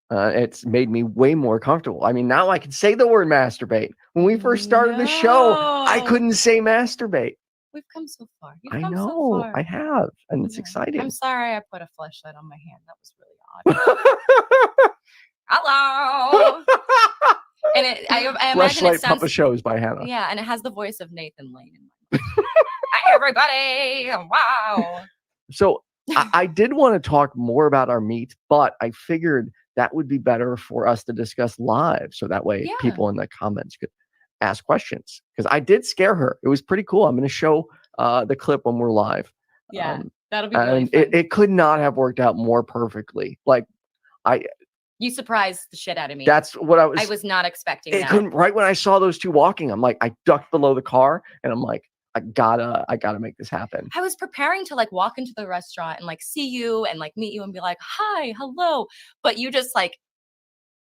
Speaker 1: It's made me way more comfortable. I mean, now I can say the word masturbate. When we first started the show, I couldn't say masturbate.
Speaker 2: We've come so far.
Speaker 1: I know, I have, and it's exciting.
Speaker 2: I'm sorry I put a fleshlight on my hand. That was really odd. Hello. And I imagine it sounds
Speaker 1: Papa Shows by Hannah.
Speaker 2: Yeah, and it has the voice of Nathan Lane. Hi, everybody. Wow.
Speaker 1: So I did want to talk more about our meet, but I figured that would be better for us to discuss live. So that way people in the comments could ask questions. Because I did scare her. It was pretty cool. I'm going to show the clip when we're live.
Speaker 2: Yeah, that'll be really fun.
Speaker 1: It could not have worked out more perfectly. Like
Speaker 2: you surprised the shit out of me.
Speaker 1: That's what I was
Speaker 2: not expecting that.
Speaker 1: Right when I saw those two walking, I'm like, I ducked below the car and I'm like, I gotta make this happen.
Speaker 2: I was preparing to like walk into the restaurant and like see you and like meet you and be like, hi, hello. But you just like,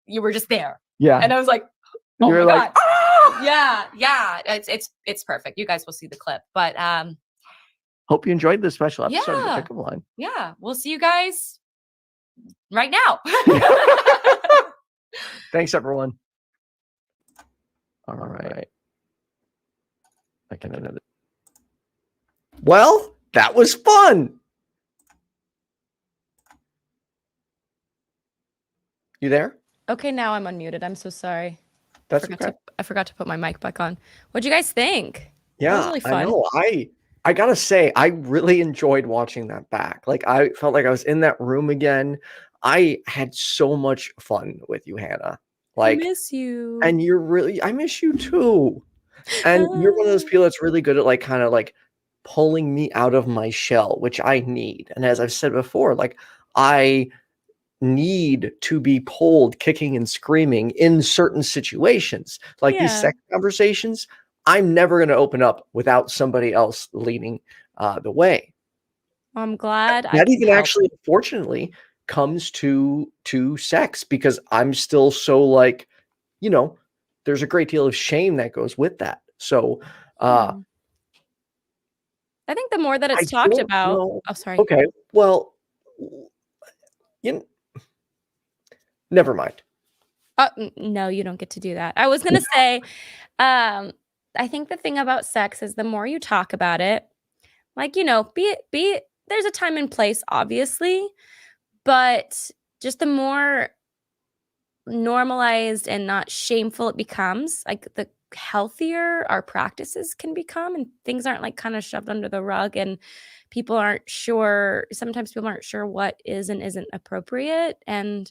Speaker 2: you were just there.
Speaker 1: Yeah.
Speaker 2: And I was like, oh
Speaker 1: You're
Speaker 2: my
Speaker 1: like,
Speaker 2: God.
Speaker 1: ah!
Speaker 2: Yeah. It's perfect. You guys will see the clip. But
Speaker 1: hope you enjoyed this special episode of the Pickup Line.
Speaker 2: Yeah. We'll see you guys right now.
Speaker 1: Thanks, everyone. All right. I can edit it. Well, that was fun. You there?
Speaker 2: Okay, now I'm unmuted. I'm so sorry.
Speaker 1: That's okay.
Speaker 2: I forgot to put my mic back on. What'd you guys think?
Speaker 1: Yeah,
Speaker 2: that was really fun.
Speaker 1: I know. I gotta say, I really enjoyed watching that back. Like, I felt like I was in that room again. I had so much fun with you, Hannah. Like,
Speaker 2: I miss you.
Speaker 1: And I miss you too. And you're one of those people that's really good at like kind of like pulling me out of my shell, which I need. And as I've said before, like I need to be pulled kicking and screaming in certain situations. Like these sex conversations, I'm never going to open up without somebody else leading the way.
Speaker 2: I'm glad.
Speaker 1: That even actually, fortunately, comes to sex because I'm still so like, there's a great deal of shame that goes with that. So
Speaker 2: I think the more that it's talked about. Oh, sorry.
Speaker 1: Okay. Well, never mind.
Speaker 2: No, you don't get to do that. I was going to say, I think the thing about sex is the more you talk about it, like, there's a time and place, obviously, but just the more normalized and not shameful it becomes, like the healthier our practices can become, and things aren't like kind of shoved under the rug, and people aren't sure. Sometimes people aren't sure what is and isn't appropriate. And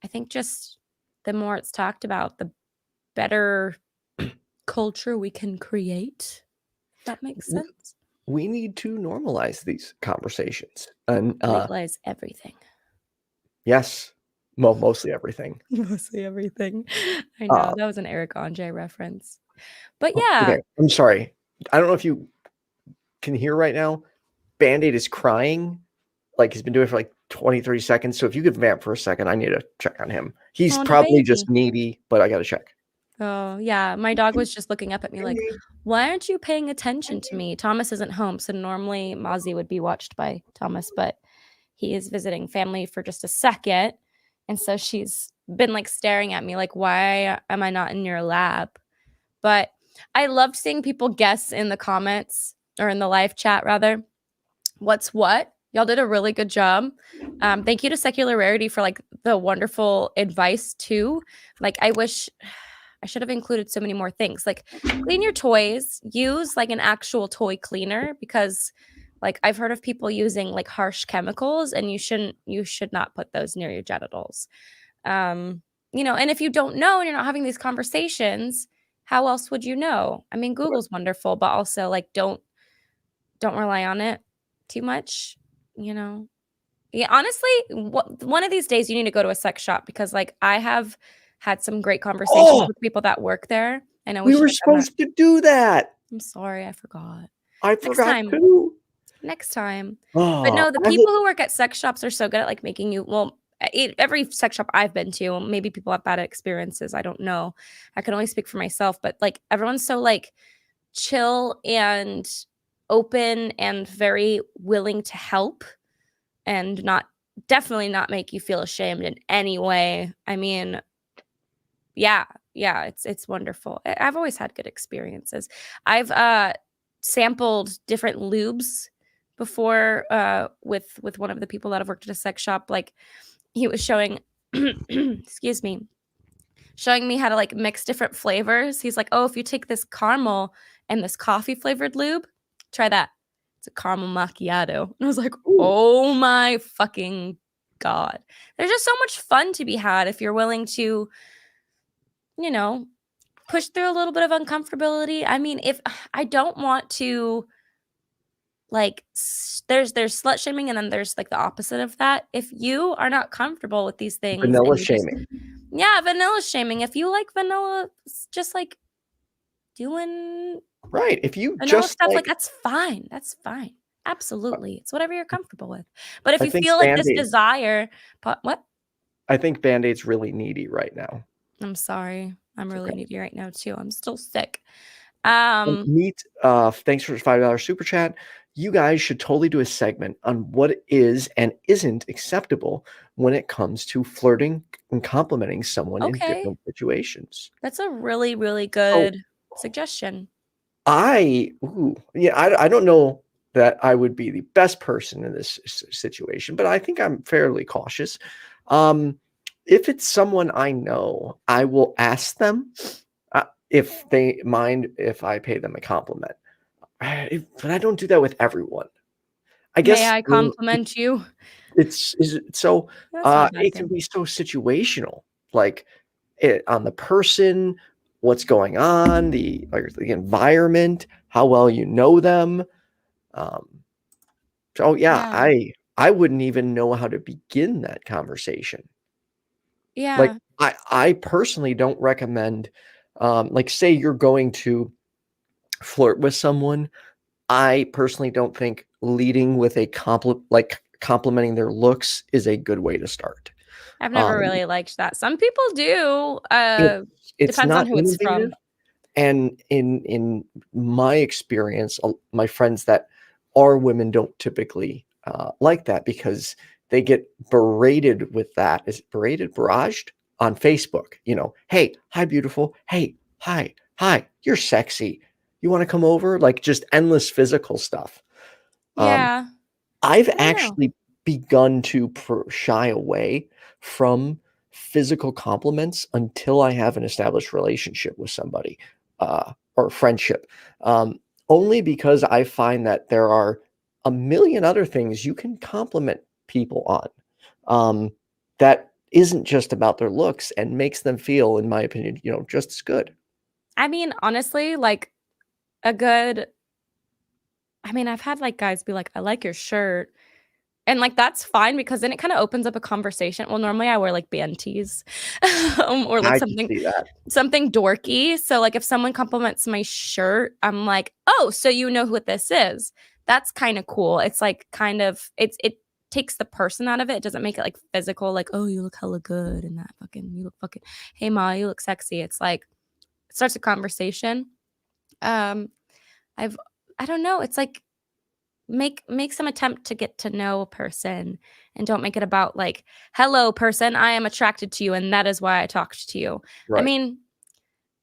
Speaker 2: I think just the more it's talked about, the better culture we can create. If that makes sense.
Speaker 1: We need to normalize these conversations and
Speaker 2: Legalize everything.
Speaker 1: yes, well, mostly everything.
Speaker 2: Mostly everything. I know that was an Eric Andre reference, but yeah.
Speaker 1: Okay, I'm sorry. I don't know if you can hear right now. Bandaid is crying, like he's been doing it for like 20-30 seconds. So if you could vamp for a second, I need to check on him. He's probably just needy, but I gotta check.
Speaker 2: Oh yeah, my dog was just looking up at me like, why aren't you paying attention to me? Thomas isn't home, so normally Mozzie would be watched by Thomas, but he is visiting family for just a second, and so she's been like staring at me like, why am I not in your lap? But I loved seeing people guess in the comments, or in the live chat rather, what's what. Y'all did a really good job. Thank you to Secular Rarity for like the wonderful advice too. Like I wish I should have included so many more things. Like clean your toys, use like an actual toy cleaner, because like I've heard of people using like harsh chemicals, and you should not put those near your genitals. And if you don't know and you're not having these conversations, how else would you know? I mean, Google's wonderful, but also like don't rely on it too much, Yeah, honestly, one of these days you need to go to a sex shop, because like I have had some great conversations with people that work there. I know
Speaker 1: we were supposed to do that.
Speaker 2: I'm sorry, I forgot.
Speaker 1: I forgot too.
Speaker 2: Next time. But no, the people who work at sex shops are so good at like making you, well, every sex shop I've been to, maybe people have bad experiences. I don't know. I can only speak for myself, but like everyone's so like chill and open and very willing to help, and definitely not make you feel ashamed in any way. I mean, yeah, it's wonderful. I've always had good experiences. I've sampled different lubes before with one of the people that have worked at a sex shop. Like he was showing excuse me, showing me how to like mix different flavors. He's like, oh, if you take this caramel and this coffee flavored lube, try that. It's a caramel macchiato. And I was like, oh my fucking God. There's just so much fun to be had if you're willing to, push through a little bit of uncomfortability. I mean, if I don't want to, like, there's slut shaming, and then there's like the opposite of that. If you are not comfortable with these things,
Speaker 1: vanilla shaming.
Speaker 2: Vanilla shaming. If you like vanilla, just like doing
Speaker 1: right. If you
Speaker 2: vanilla stuff, like that's fine. That's fine. Absolutely. It's whatever you're comfortable with. But if you feel like this desire, what?
Speaker 1: I think Bandaid's really needy right now.
Speaker 2: I'm sorry. I'm really needy right now too. I'm still sick.
Speaker 1: Thanks for the $5 super chat. You guys should totally do a segment on what is and isn't acceptable when it comes to flirting and complimenting someone in different situations.
Speaker 2: That's a really, really good suggestion.
Speaker 1: I don't know that I would be the best person in this situation, but I think I'm fairly cautious. If it's someone I know, I will ask them if they mind if I pay them a compliment. But I don't do that with everyone. I guess.
Speaker 2: May I compliment you?
Speaker 1: It can be so situational, like on the person, what's going on, the environment, how well you know them. I wouldn't even know how to begin that conversation.
Speaker 2: Yeah.
Speaker 1: Like I personally don't recommend, like say you're going to flirt with someone. I personally don't think leading with a complimenting their looks is a good way to start.
Speaker 2: I've never really liked that. Some people do.
Speaker 1: It's
Speaker 2: depends on who it's from.
Speaker 1: And in my experience, my friends that are women don't typically like that, because they get berated with that. Is it barraged on Facebook? Hey, hi, beautiful. Hey, hi, you're sexy. You want to come over? Like just endless physical stuff.
Speaker 2: Yeah.
Speaker 1: I've actually begun to shy away from physical compliments until I have an established relationship with somebody, or friendship. Only because I find that there are a million other things you can compliment people on, that isn't just about their looks and makes them feel, in my opinion, just as good.
Speaker 2: I mean, honestly, like a good. I mean, I've had like guys be like, "I like your shirt." And, like, that's fine because then it kinda opens up a conversation. Well, normally I wear, like, band tees, or, like,
Speaker 1: I can see that.
Speaker 2: something dorky. So, like, if someone compliments my shirt, I'm like, "Oh, so you know what this is." That's kinda cool. It's, like, kind of it takes the person out of it. It doesn't make it, like, physical, like, "Oh, you look hella good," and that fucking you look fucking, "Hey, Ma, you look sexy." It's, like, it starts a conversation. Um, I've I don't know, it's, like, make some attempt to get to know a person and don't make it about like, hello person, I am attracted to you and that is why I talked to you. I
Speaker 1: Right.
Speaker 2: mean,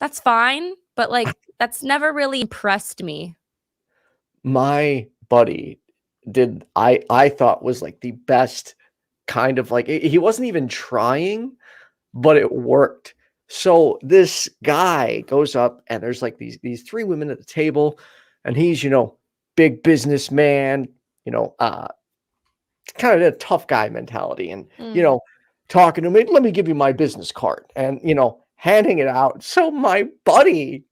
Speaker 2: that's fine, but like that's never really impressed me.
Speaker 1: My buddy I thought was like the best kind of like, he wasn't even trying, but it worked. So this guy goes up and there's like these three women at the table, and he's, big businessman, kind of a tough guy mentality, and
Speaker 2: Mm.
Speaker 1: talking to me, let me give you my business card, and handing it out. So my buddy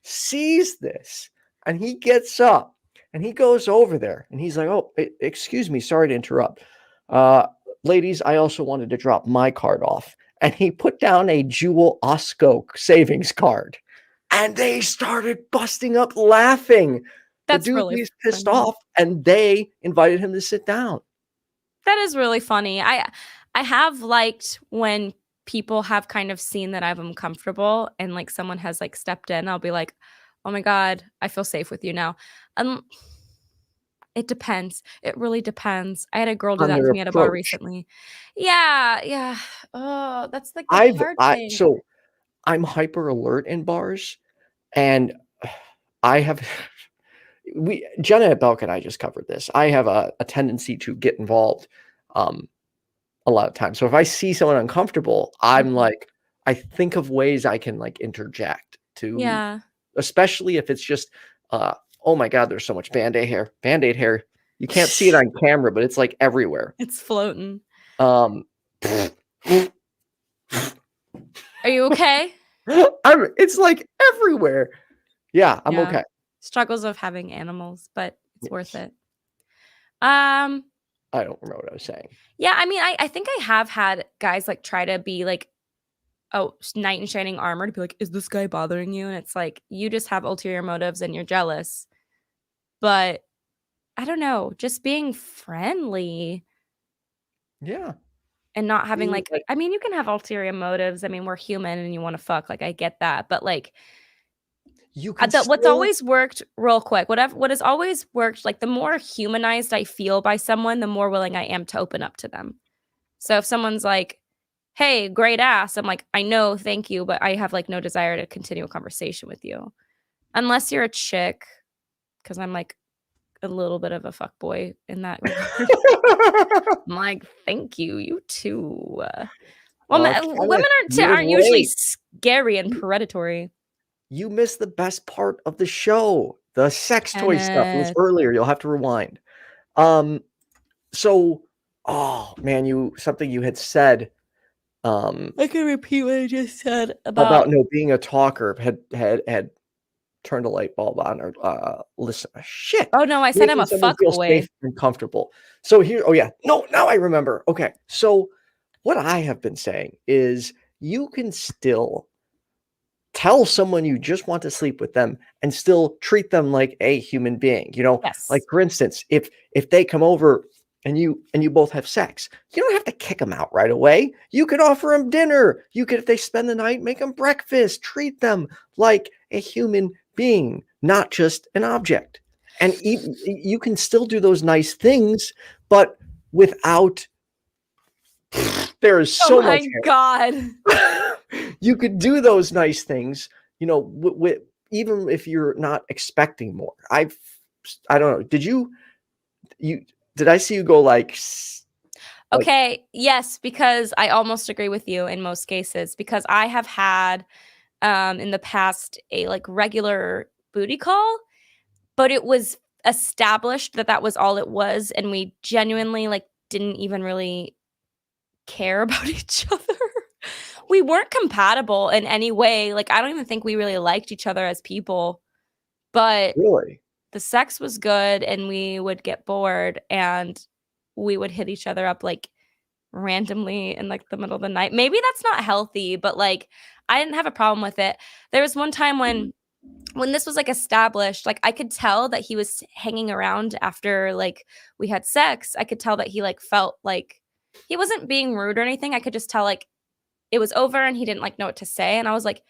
Speaker 1: sees this, and he gets up and he goes over there and he's like, "Oh, excuse me, sorry to interrupt. Uh, ladies, I also wanted to drop my card off." And he put down a Jewel Osco savings card, and they started busting up laughing. The
Speaker 2: That's
Speaker 1: dude
Speaker 2: really
Speaker 1: was pissed
Speaker 2: funny.
Speaker 1: off, and they invited him to sit down.
Speaker 2: That is really funny. I have liked when people have kind of seen that I'm uncomfortable and like someone has like stepped in. I'll be like, "Oh my god, I feel safe with you now." Um, it depends. It really depends. I had a girl do
Speaker 1: On
Speaker 2: that
Speaker 1: their
Speaker 2: to me at a bar
Speaker 1: approach.
Speaker 2: recently. Yeah, yeah. Oh, that's like the hard thing.
Speaker 1: So I'm hyper alert in bars, and I have Jenna at Belk and I just covered this. I have a tendency to get involved a lot of times. So if I see someone uncomfortable, I'm
Speaker 2: Mhm.
Speaker 1: like, I think of ways I can like interject to,
Speaker 2: Yeah,
Speaker 1: especially if it's just, oh my God, there's so much Band-Aid hair. You can't see it on camera, but it's like everywhere.
Speaker 2: it's floating.
Speaker 1: Um,
Speaker 2: Are you okay?
Speaker 1: it's like everywhere. Yeah, I'm
Speaker 2: Yeah.
Speaker 1: okay.
Speaker 2: Struggles of having animals, but it's worth
Speaker 1: Yes.
Speaker 2: it. Um,
Speaker 1: I don't remember what I was saying.
Speaker 2: yeah, I mean, I think I have had guys like try to be like, oh, knight in shining armor to be like, is this guy bothering you? And it's like, you just have ulterior motives and you're jealous. But I don't know, just being friendly
Speaker 1: Yeah.
Speaker 2: and not having like,
Speaker 1: Like,
Speaker 2: I mean, you can have ulterior motives. I mean, we're human and you want to fuck. Like, I get that. But like,
Speaker 1: you can
Speaker 2: what's
Speaker 1: still,
Speaker 2: always worked real quick, what has always worked, like the more humanized I feel by someone, the more willing I am to open up to them. So if someone's like, hey, great ass, I'm like, I know, thank you, but I have like no desire to continue a conversation with you. Unless you're a chick, because I'm like a little bit of a fuckboy in that regard. I'm like, thank you, you too. Well, women
Speaker 1: Kenneth, you're
Speaker 2: aren't usually
Speaker 1: late.
Speaker 2: scary and predatory.
Speaker 1: You missed the best part of the show. The sex toy stuff. It was
Speaker 2: Kenneth.
Speaker 1: earlier. You'll have to rewind. Um, so, oh man, something you had said,
Speaker 2: I can repeat what I just said
Speaker 1: about
Speaker 2: about.
Speaker 1: being a talker had turned a light bulb on, or listen, shit,
Speaker 2: Oh no, I said I'm
Speaker 1: making
Speaker 2: a
Speaker 1: someone feel safe
Speaker 2: fuckboy.
Speaker 1: and comfortable. So here, oh yeah, no, now I remember. Okay, so what I have been saying is you can still tell someone you just want to sleep with them and still treat them like a human being. Like
Speaker 2: Yes.
Speaker 1: for instance, if they come over and you both have sex, you don't have to kick them out right away. You could offer them dinner. You could, if they spend the night, make them breakfast, treat them like a human being, not just an object. And you can still do those nice things, but without, there is
Speaker 2: Oh
Speaker 1: so much
Speaker 2: my
Speaker 1: hair.
Speaker 2: god.
Speaker 1: You could do those nice things, even if you're not expecting more. I don't know. Did I see you go like,
Speaker 2: Okay, yes, because I almost agree with you in most cases, because I have had in the past a like regular booty call, but it was established that that was all it was, and we genuinely like didn't even really care about each other. We weren't compatible in any way. Like, I don't even think we really liked each other as people, but
Speaker 1: Really?
Speaker 2: the sex was good, and we would get bored, and we would hit each other up like randomly in like the middle of the night. Maybe that's not healthy, but like I didn't have a problem with it. There was one time when this was like established, like I could tell that he was hanging around after like we had sex. I could tell that he like felt like he wasn't being rude or anything. I could just tell like it was over and he didn't like know what to say. And I was like,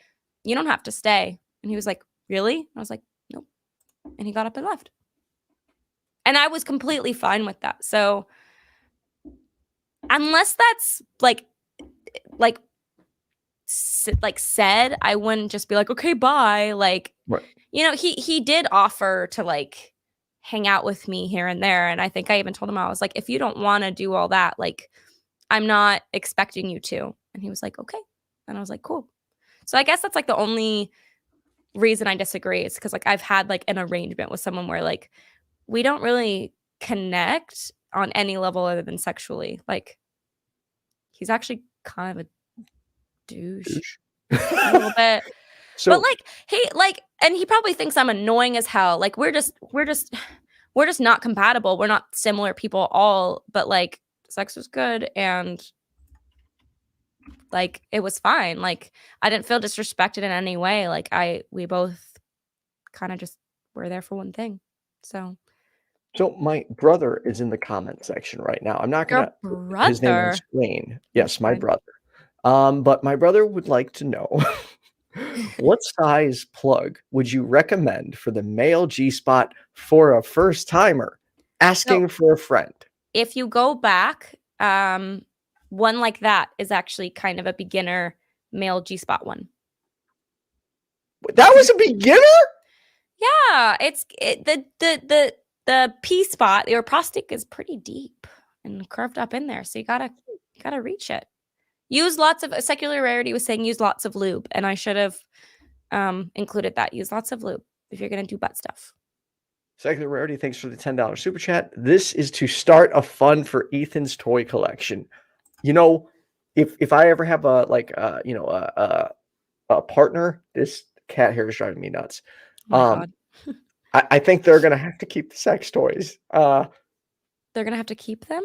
Speaker 2: you don't have to stay. And he was like, really? And I was like, nope. And he got up and left. And I was completely fine with that. So unless that's like said, I wouldn't just be like, okay, bye. Like,
Speaker 1: Right.
Speaker 2: you know, he did offer to like hang out with me here and there. And I think I even told him, I was like, if you don't want to do all that, like, I'm not expecting you to. And he was like, okay. And I was like, cool. So I guess that's like the only reason I disagree is because like I've had like an arrangement with someone where like we don't really connect on any level other than sexually. Like, he's actually kind of a douche. A little bit.
Speaker 1: So,
Speaker 2: but like and he probably thinks I'm annoying as hell. Like we're just not compatible. We're not similar people at all, but like sex was good and like it was fine. Like I didn't feel disrespected in any way. Like we both kind of just were there for one thing. So
Speaker 1: my brother is in the comment section right now. I'm not gonna put his name on the
Speaker 2: brother.
Speaker 1: screen. Yes, my
Speaker 2: fine.
Speaker 1: brother. But my brother would like to know what size plug would you recommend for the male G-spot for a first timer asking for a friend?
Speaker 2: If you go back, one like that is actually kind of a beginner male G-spot one.
Speaker 1: That was a beginner?
Speaker 2: Yeah, the P spot, your prostate is pretty deep and curved up in there, so you gotta reach it. Use lots of secular rarity was saying use lots of lube, and I should have included that. Use lots of lube if you're gonna do butt stuff.
Speaker 1: Secular Rarity, thanks for the $10 super chat. This is to start a fund for Ethan's toy collection. You know, if I ever have a like a partner, this cat hair is driving me nuts.
Speaker 2: Oh my God.
Speaker 1: I think they're gonna have to keep the sex toys.
Speaker 2: They're gonna have to keep them?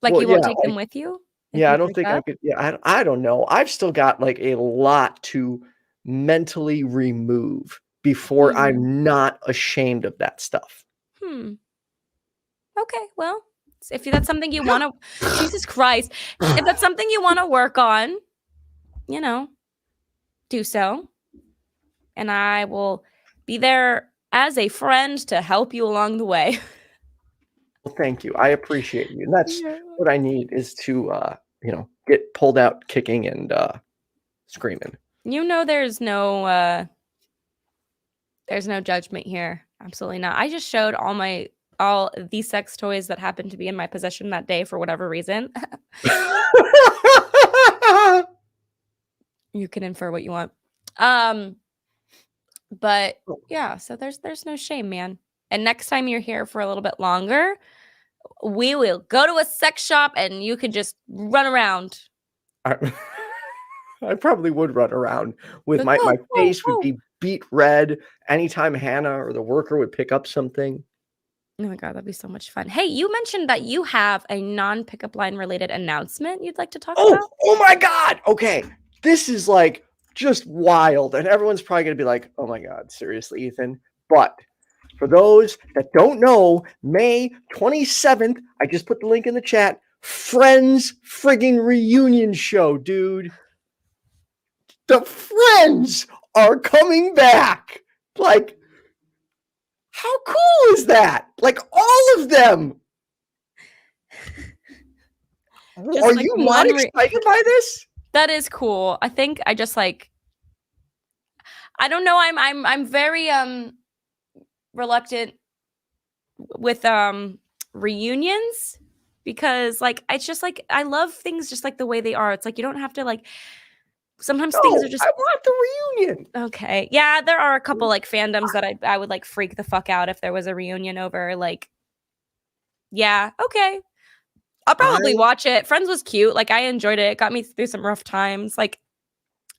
Speaker 2: Like
Speaker 1: Well,
Speaker 2: you won't
Speaker 1: yeah,
Speaker 2: take them with you? if
Speaker 1: yeah,
Speaker 2: you
Speaker 1: I don't
Speaker 2: break
Speaker 1: think I
Speaker 2: up?
Speaker 1: could. Yeah, I don't know. I've still got like a lot to mentally remove before I'm not ashamed of that stuff.
Speaker 2: Okay, well, if that's something you want to, Jesus Christ, if that's something you want to work on, you know, do so. And I will be there as a friend to help you along the way.
Speaker 1: Well, thank you. I appreciate you. And that's what I need is to, get pulled out kicking and screaming.
Speaker 2: You know, there's no judgment here. Absolutely not. I just showed all the sex toys that happened to be in my possession that day for whatever reason. You can infer what you want. But yeah, so there's no shame, man. And next time you're here for a little bit longer, we will go to a sex shop and you can just run around.
Speaker 1: I probably would run around with my face would be beet red anytime Hannah or the worker would pick up something.
Speaker 2: Oh my God, that'd be so much fun. Hey, you mentioned that you have a non-pickup line related announcement you'd like to talk about?
Speaker 1: Oh my God. Okay. This is like just wild. And everyone's probably going to be like, oh my God, seriously, Ethan. But for those that don't know, May 27th, I just put the link in the chat, Friends frigging reunion show, dude. The Friends are coming back. Like, how cool is that? Like, all of them.
Speaker 2: Just
Speaker 1: are
Speaker 2: like
Speaker 1: you not excited by this?
Speaker 2: That is cool. I think I just like, I don't know. I'm very reluctant with reunions because like it's just like I love things just like the way they are. It's like you don't have to like sometimes
Speaker 1: No,
Speaker 2: things are just
Speaker 1: I want the reunion.
Speaker 2: okay. Yeah, there are a couple like fandoms that I would like freak the fuck out if there was a reunion over. Like, yeah, okay. I'll probably watch it. Friends was cute. Like I enjoyed it. It got me through some rough times. Like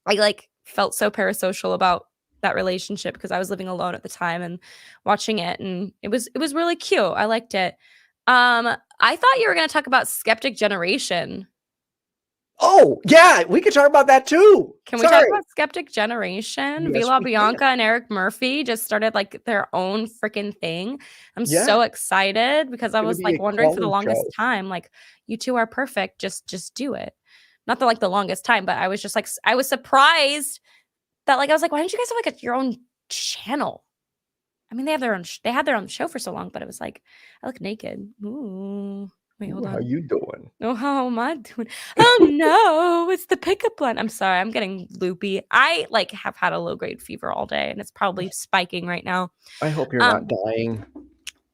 Speaker 2: I like felt so parasocial about that relationship because I was living alone at the time and watching it, and it was really cute. I liked it. I thought you were gonna talk about Skeptic Generation.
Speaker 1: Oh, yeah, we could talk about that too.
Speaker 2: Can we talk about Skeptic Generation?
Speaker 1: Yes,
Speaker 2: Vila
Speaker 1: we
Speaker 2: Bianca
Speaker 1: can.
Speaker 2: and Eric Murphy just started like their own freaking thing. I'm
Speaker 1: Yeah.
Speaker 2: so excited because I
Speaker 1: Gonna
Speaker 2: was
Speaker 1: be
Speaker 2: like
Speaker 1: a
Speaker 2: wondering for the
Speaker 1: quality
Speaker 2: longest
Speaker 1: show.
Speaker 2: time, like you two are perfect. Just do it. Not the like the longest time, but I was just like I was surprised that like I was like, why didn't you guys have like your own channel? I mean, they have their own. They had their own show for so long, but it was like I look naked. Ooh, wait, hold on.
Speaker 1: How you doing?
Speaker 2: Oh, how am I doing? Oh no, it's the pickup line. I'm sorry, I'm getting loopy. I like have had a low grade fever all day, and it's probably spiking right now.
Speaker 1: I hope you're not dying.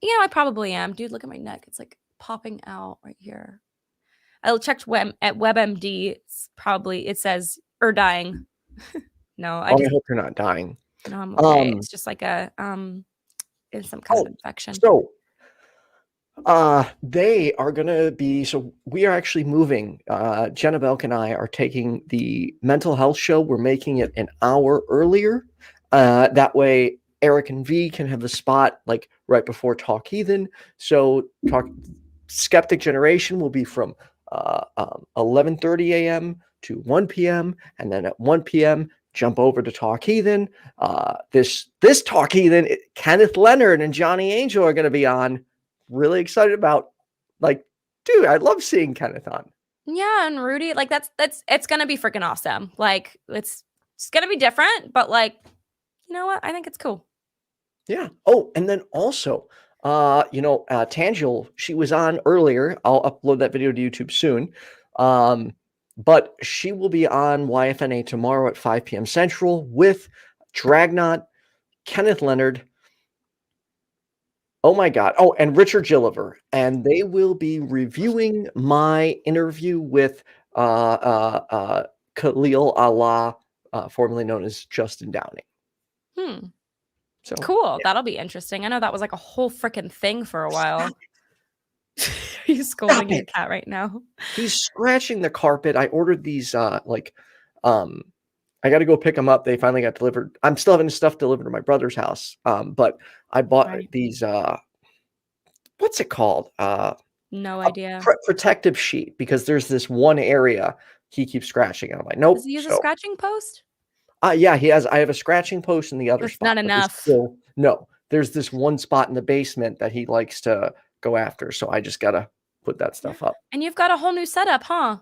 Speaker 2: You know, I probably am, dude. Look at my neck; it's like popping out right here. I checked at WebMD. It's probably it says dying. No, I
Speaker 1: I hope you're not dying.
Speaker 2: no, I'm okay. It's just like a it's some kind of infection.
Speaker 1: So they are gonna be so we are actually moving. Jenna Belk and I are taking the mental health show. We're making it an hour earlier. That way Eric and V can have the spot like right before Talk Heathen. So Skeptic Generation will be from 11:30 a.m. to 1 p.m. and then at 1 p.m. jump over to Talk Heathen. This Talk Heathen, Kenneth, Leonard, and Johnny Angel are going to be on. Really excited about, like, dude, I love seeing Kenneth on.
Speaker 2: Yeah, and Rudy, like that's it's gonna be freaking awesome. Like it's gonna be different, but like, you know what? I think it's cool.
Speaker 1: Yeah. Oh, and then also, Tangiel, she was on earlier. I'll upload that video to YouTube soon. But she will be on YFNA tomorrow at 5 p.m. Central with Dragnot, Kenneth Leonard. Oh my God. Oh, and Richard Gilliver. And they will be reviewing my interview with Khalil Allah, formerly known as Justin Downing. So
Speaker 2: cool.
Speaker 1: yeah.
Speaker 2: That'll be interesting. I know that was like a whole freaking thing for a while. Are you scolding your cat right now?
Speaker 1: He's scratching the carpet. I ordered these I got to go pick them up. They finally got delivered. I'm still having stuff delivered to my brother's house. But I bought these what's it called?
Speaker 2: No idea.
Speaker 1: Protective sheet, because there's this one area he keeps scratching. And I'm like, nope.
Speaker 2: Does he use a scratching post?
Speaker 1: Yeah, he has. I have a scratching post in the other spot.
Speaker 2: Not enough.
Speaker 1: No, there's this one spot in the basement that he likes to go after. So I just gotta put that stuff up.
Speaker 2: And you've got a whole new setup, huh?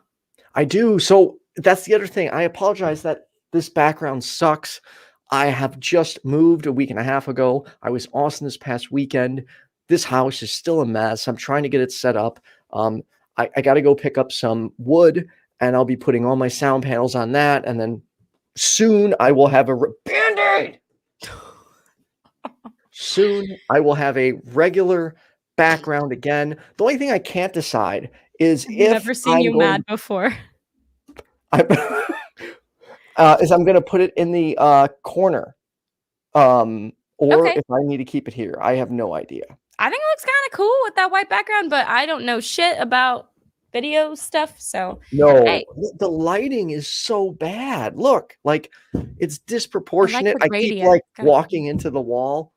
Speaker 1: I do. So that's the other thing. I apologize that this background sucks. I have just moved a week and a half ago. I was awesome this past weekend. This house is still a mess. I'm trying to get it set up. I got to go pick up some wood, and I'll be putting all my sound panels on that. And then soon I will have a Bandaid. Soon I will have a regular background again. The only thing I can't decide is
Speaker 2: I've never seen you mad before.
Speaker 1: Is I'm going to put it in the corner, or if I need to keep it here. I have no idea.
Speaker 2: I think it looks kind of cool with that white background, but I don't know shit about video stuff. So
Speaker 1: no, the lighting is so bad. Look, like it's disproportionate. I keep like walking into the wall.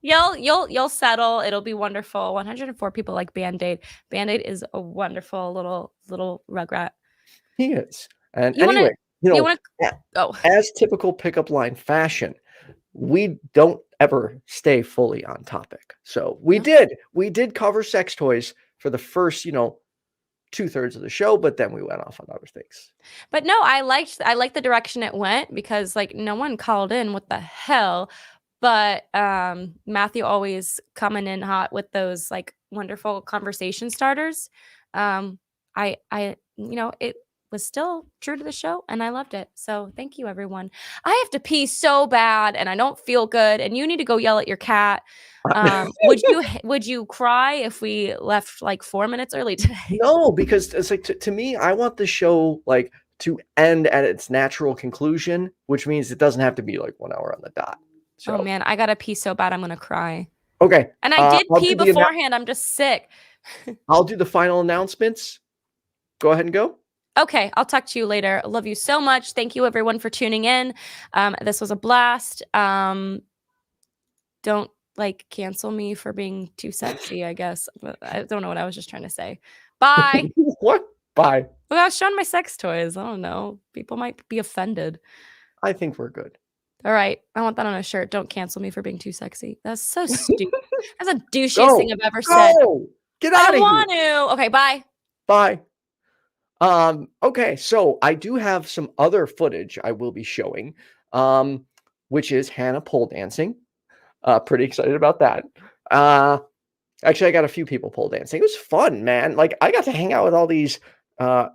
Speaker 2: You'll settle. It'll be wonderful. 104 people like Bandaid. Bandaid is a wonderful little rugrat.
Speaker 1: He is. And anyway,
Speaker 2: Oh,
Speaker 1: as typical pickup line fashion, we don't ever stay fully on topic. So we did cover sex toys for the first, 2/3 of the show, but then we went off on other things.
Speaker 2: But no, I liked the direction it went, because like no one called in. What the hell? But Matthew always coming in hot with those like wonderful conversation starters. It was still true to the show, and I loved it. So thank you, everyone. I have to pee so bad, and I don't feel good, and you need to go yell at your cat. Would you cry if we left like 4 minutes early today?
Speaker 1: No, because it's like to me, I want the show like to end at its natural conclusion, which means it doesn't have to be like 1 hour on the dot. So.
Speaker 2: Oh man, I gotta pee so bad I'm gonna cry.
Speaker 1: Okay.
Speaker 2: And I did pee beforehand. I'm just sick.
Speaker 1: I'll do the final announcements. Go ahead and go.
Speaker 2: Okay, I'll talk to you later. I love you so much. Thank you everyone for tuning in. This was a blast. Don't like cancel me for being too sexy, I guess. I don't know what I was just trying to say. Bye.
Speaker 1: What? Bye.
Speaker 2: Well, I was showing my sex toys. I don't know. People might be offended.
Speaker 1: I think we're good.
Speaker 2: All right. I want that on a shirt. Don't cancel me for being too sexy. That's so stupid. That's the douchiest thing I've ever said.
Speaker 1: Get out of here.
Speaker 2: I don't want to. Okay, bye.
Speaker 1: Bye. Okay, so I do have some other footage I will be showing, which is Hannah pole dancing. Pretty excited about that. Actually, I got a few people pole dancing. It was fun, man. Like, I got to hang out with all these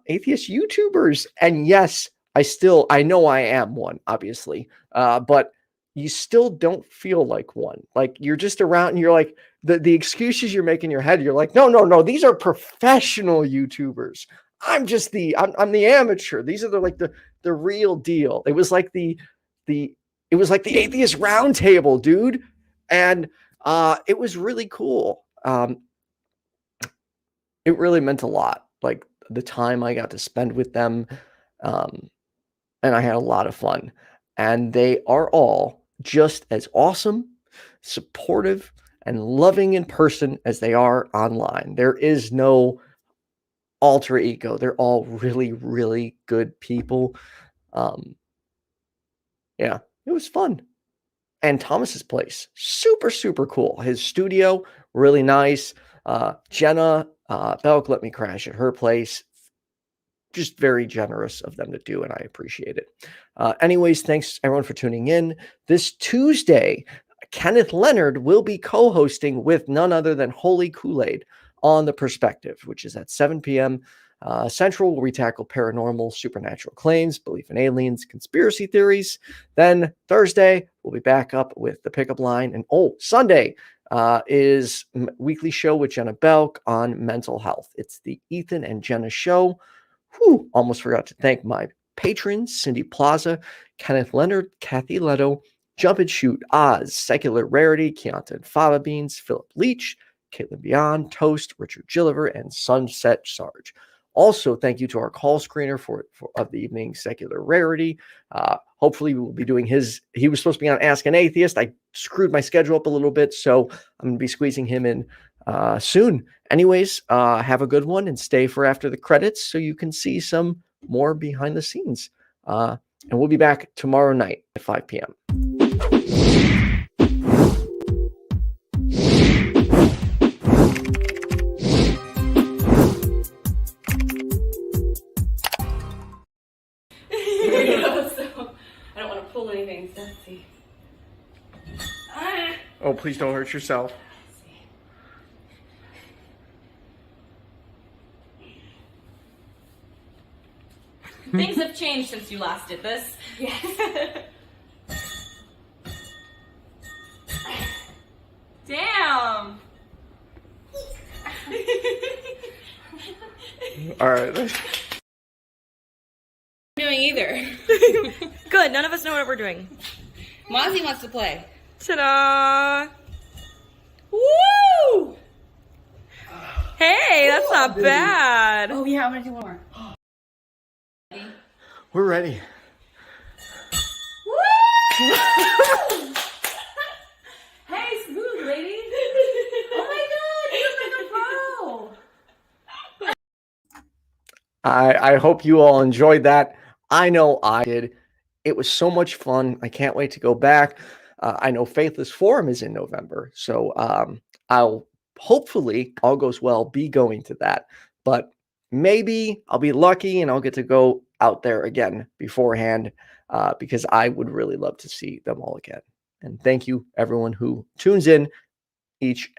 Speaker 1: atheist YouTubers. And yes, I know I am one, obviously. But you still don't feel like one. Like, you're just around and you're like, the excuses you make in your head, you're like, no, these are professional YouTubers. I'm just I'm the amateur. These are the real deal. It was like the atheist round table, dude. And it was really cool. It really meant a lot, like the time I got to spend with them. And I had a lot of fun. And they are all just as awesome, supportive, and loving in person as they are online. There is no alter ego. They're all really, really good people. Yeah, it was fun. And Thomas's place, super, super cool. His studio, really nice. Jenna Belk let me crash at her place. Just very generous of them to do, and I appreciate it. Anyways, thanks everyone for tuning in. This Tuesday, Kenneth Leonard will be co-hosting with none other than Holy Kool-Aid on The Perspective, which is at 7 p.m. Central, where we tackle paranormal, supernatural claims, belief in aliens, conspiracy theories. Then Thursday, we'll be back up with the pickup line. And Sunday is weekly show with Jenna Belk on mental health. It's the Ethan and Jenna show. Almost forgot to thank my patrons, Cindy Plaza, Kenneth Leonard, Kathy Letto, JumpandShoot, Oz, Secular Rarity, Chianti and Fava Beans, Philip Leitch, Kaitlyn Beyond, Toast, Richard Gilliver, and Sunset Sarge. Also, thank you to our call screener of the evening, Secular Rarity. Hopefully, we will be doing he was supposed to be on Ask an Atheist. I screwed my schedule up a little bit, so I'm going to be squeezing him in soon. Anyways, have a good one and stay for after the credits so you can see some more behind the scenes. And we'll be back tomorrow night at 5 p.m.
Speaker 2: I don't want to pull anything. Let's see.
Speaker 1: Oh, please don't hurt yourself.
Speaker 2: Things have changed since you last did this. Yes. Damn.
Speaker 1: All right.
Speaker 2: Doing either. Good. None of us know what we're doing. Mozzie wants to play. Ta-da! Woo! Hey, that's not bad.
Speaker 4: Oh yeah, I'm gonna do one more.
Speaker 1: We're ready.
Speaker 2: Woo! Hey, smooth lady. Oh my god, you look like a pro.
Speaker 1: I hope you all enjoyed that. I know I did. It was so much fun. I can't wait to go back. I know Faithless Forum is in November, so I'll hopefully, all goes well, be going to that. But maybe I'll be lucky and I'll get to go out there again beforehand because I would really love to see them all again. And thank you, everyone who tunes in each and